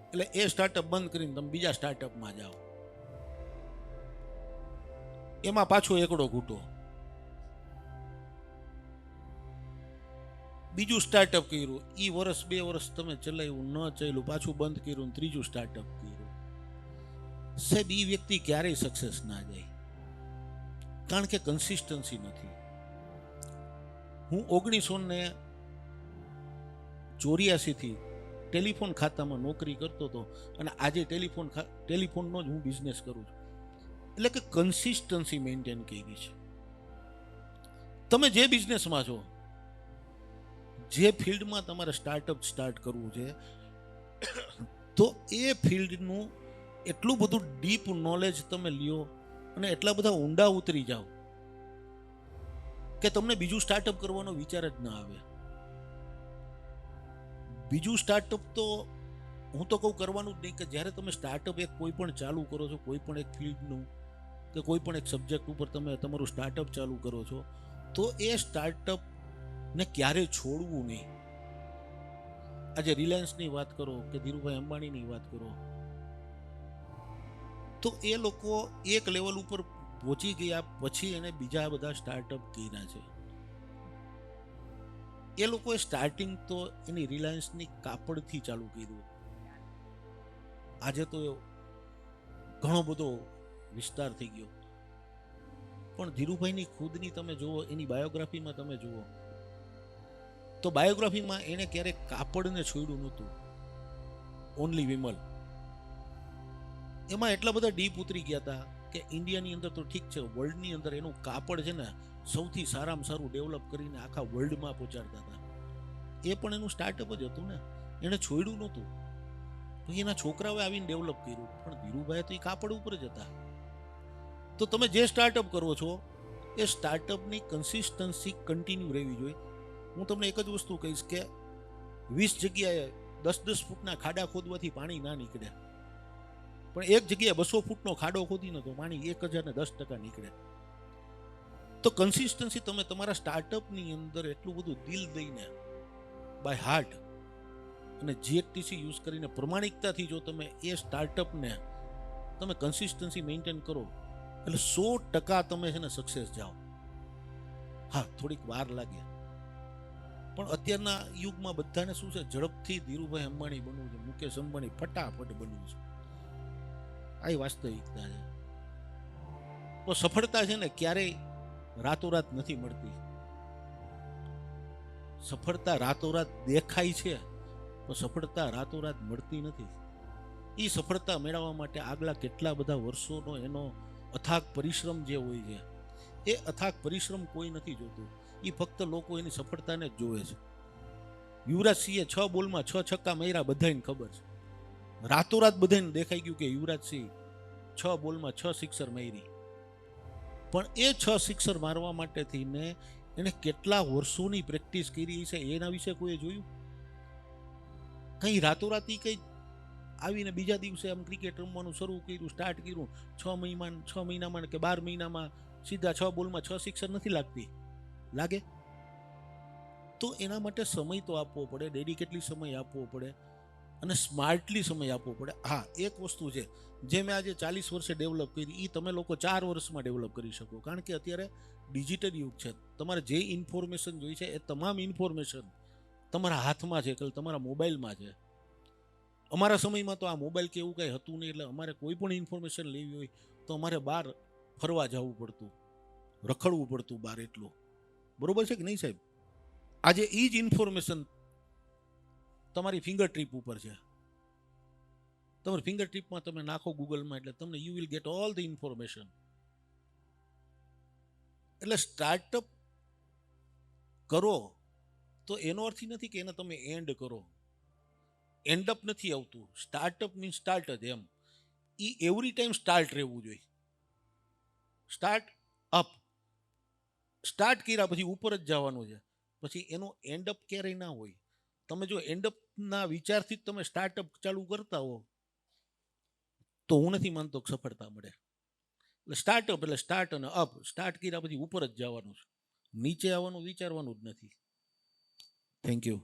એટલે એ સ્ટાર્ટઅપ બંધ કરીને તમે બીજા સ્ટાર્ટઅપમાં જાઓ, એમાં પાછો એકડો ઘૂંટો, બીજું સ્ટાર્ટઅપ કર્યું, એ વર્ષ 2 વર્ષ તમે ચલાવ્યું, ન ચાલ્યું, પાછું બંધ કર્યું, ત્રીજું સ્ટાર્ટઅપ કર્યું. સાહેબ, એ વ્યક્તિ ક્યારેય સક્સેસ ના જાય, કારણ કે કન્સિસ્ટન્સી નથી. હું 1984 થી ટેલિફોન ખાતામાં નોકરી કરતો હતો અને આજે ટેલિફોનનો જ હું બિઝનેસ કરું છું. એટલે કે કન્સિસ્ટન્સી મેન્ટેન કરી છે. તમે જે બિઝનેસમાં છો, જે ફિલ્ડમાં તમારે સ્ટાર્ટઅપ સ્ટાર્ટ કરવું છે, તો એ ફિલ્ડનું એટલું બધું ડીપ નોલેજ તમે લ્યો અને એટલા બધા ઊંડા ઉતરી જાઓ કે તમને બીજું સ્ટાર્ટઅપ કરવાનો વિચાર જ ના આવે. બીજું સ્ટાર્ટઅપ તો હું તો કહું કરવાનું જ નહીં, કે જ્યારે તમે સ્ટાર્ટઅપ એક કોઈ પણ ચાલુ કરો છો, કોઈ પણ એક ફિલ્ડનું કે કોઈ પણ એક સબ્જેક્ટ ઉપર તમે તમારું સ્ટાર્ટઅપ ચાલુ કરો છો, તો એ સ્ટાર્ટઅપ ને ક્યારેય છોડવું નહીં. આજે રિલાયન્સની વાત કરો કે ધીરુભાઈ અંબાણીની વાત કરો, તો એ લોકો એક લેવલ ઉપર પહોંચી ગયા પછી એને બીજા બધા સ્ટાર્ટઅપ કર્યા છે. એ લોકોએ સ્ટાર્ટિંગ તો એની રિલાયન્સની કાપડથી ચાલુ કર્યું. આજે તો ઘણો બધો વિસ્તાર થઈ ગયો, પણ ધીરુભાઈની ખુદની તમે જુઓ, એની બાયોગ્રાફીમાં તમે જુઓ, તો બાયોગ્રાફીમાં એણે ક્યારેક કાપડને છોડ્યું નહોતું, ઓનલી વિમલ. એમાં એટલા બધા ડીપ ઉતરી ગયા હતા કે ઇન્ડિયાની અંદર તો ઠીક છે, વર્લ્ડની અંદર એનું કાપડ છે ને સૌથી સારામાં સારું ડેવલપ કરીને આખા વર્લ્ડમાં પહોંચાડતા હતા. એ પણ એનું સ્ટાર્ટઅપ જ હતું ને, એણે છોડ્યું નહોતું. તો એના છોકરાઓએ આવીને ડેવલપ કર્યું, પણ ધીરુભાઈ તો એ કાપડ ઉપર જ હતા. તો તમે જે સ્ટાર્ટઅપ કરો છો એ સ્ટાર્ટઅપની કન્સિસ્ટન્સી કન્ટિન્યુ રહેવી જોઈએ. હું તમને એક જ વસ્તુ કહીશ કે 20 જગ્યાએ 10-10 ફૂટના ખાડા ખોદવાથી પાણી ના નીકળે, પણ એક જગ્યાએ 200 ફૂટનો ખાડો ખોદીને તો પાણી 1010% નીકળે. તો કન્સિસ્ટન્સી તમે તમારા સ્ટાર્ટઅપની અંદર એટલું બધું દિલ દઈને બાય હાર્ટ અને જીએટીસી યુઝ કરીને પ્રમાણિકતાથી જો તમે એ સ્ટાર્ટઅપને તમે કન્સિસ્ટન્સી મેન્ટેન કરો એટલે 100% તમે છે ને સક્સેસ જાઓ. હા, થોડીક વાર લાગે, પણ અત્યારના યુગમાં બધાને શું છે, ઝડપથી ધીરુભાઈ અંબાણી બનવું છે, મુકેશ અંબાણી ફટાફટ બનવું છે. આ વાસ્તવિકતા છે. તો સફળતા છે ને ક્યારેય રાતોરાત નથી મળતી. સફળતા રાતોરાત દેખાય છે, તો સફળતા રાતોરાત મળતી નથી. એ સફળતા મેળવવા માટે આગલા કેટલા બધા વર્ષોનો એનો અથાગ પરિશ્રમ જે હોય છે, એ અથાગ પરિશ્રમ કોઈ નથી જોતું. એ ફક્ત લોકો એની સફળતાને જ જોવે છે. યુવરાજ સિંહે 6 બોલમાં 6 છક્કા માર્યા, બધાને ખબર છે. રાતોરાત બધાને દેખાઈ ગયું કે યુવરાજ સિંહ 6 બોલમાં 6 સિક્સર મારી, પણ એ 6 સિક્સર મારવા માટે થઈને એને કેટલા વર્ષોની પ્રેક્ટિસ કરી છે એના વિશે કોઈ જોયું? કઈ રાતોરાત કઈ આવીને બીજા દિવસે આમ ક્રિકેટ રમવાનું શરૂ કર્યું, સ્ટાર્ટ કર્યું, 6 મહિનામાં કે 12 મહિનામાં સીધા 6 બોલમાં 6 સિક્સર નથી લાગતી, લાગે? તો એના માટે સમય તો આપવો પડે, ડેડિકેટલી સમય આપવો પડે અને સ્માર્ટલી સમય આપવો પડે. હા, એક વસ્તુ છે જે મેં આજે 40 વર્ષે ડેવલપ કરી, એ તમે લોકો 4 વર્ષમાં ડેવલપ કરી શકો, કારણ કે અત્યારે ડિજિટલ યુગ છે. તમારે જે ઇન્ફોર્મેશન જોઈ છે એ તમામ ઇન્ફોર્મેશન તમારા હાથમાં છે, કે તમારા મોબાઈલમાં છે. અમારા સમયમાં તો આ મોબાઈલ કે એવું કંઈ હતું નહીં, એટલે અમારે કોઈ પણ ઇન્ફોર્મેશન લેવી હોય તો અમારે બહાર ફરવા જવું પડતું, રખડવું પડતું બહાર એટલું. બરોબર છે કે નહીં સાહેબ? આજે એ જ ઇન્ફોર્મેશન તમારી ફિંગર ટ્રીપ ઉપર છે. તમારી ફિંગર ટ્રીપમાં તમે નાખો ગૂગલમાં, એટલે તમને you will get all the information. એટલે સ્ટાર્ટઅપ કરો તો એનો અર્થ નથી કે એને તમે એન્ડ કરો, એન્ડ અપ નથી આવતું. સ્ટાર્ટઅપ મીન્સ સ્ટાર્ટ જ, એમ. એ એવરી ટાઈમ સ્ટાર્ટ રહેવું જોઈએ. સ્ટાર્ટ અપ, સ્ટાર્ટ કર્યા પછી ઉપર જ જવાનું છે, પછી એનો એન્ડ અપ ક્યારેય ના હોય. તમે જો એન્ડ અપના વિચારથી જ તમે સ્ટાર્ટઅપ ચાલુ કરતા હો તો હું નથી માનતો કે સફળતા મળે. એટલે સ્ટાર્ટઅપ એટલે સ્ટાર્ટ અને અપ, સ્ટાર્ટ કર્યા પછી ઉપર જ જવાનું છે, નીચે આવવાનું વિચારવાનું જ નથી. Thank you.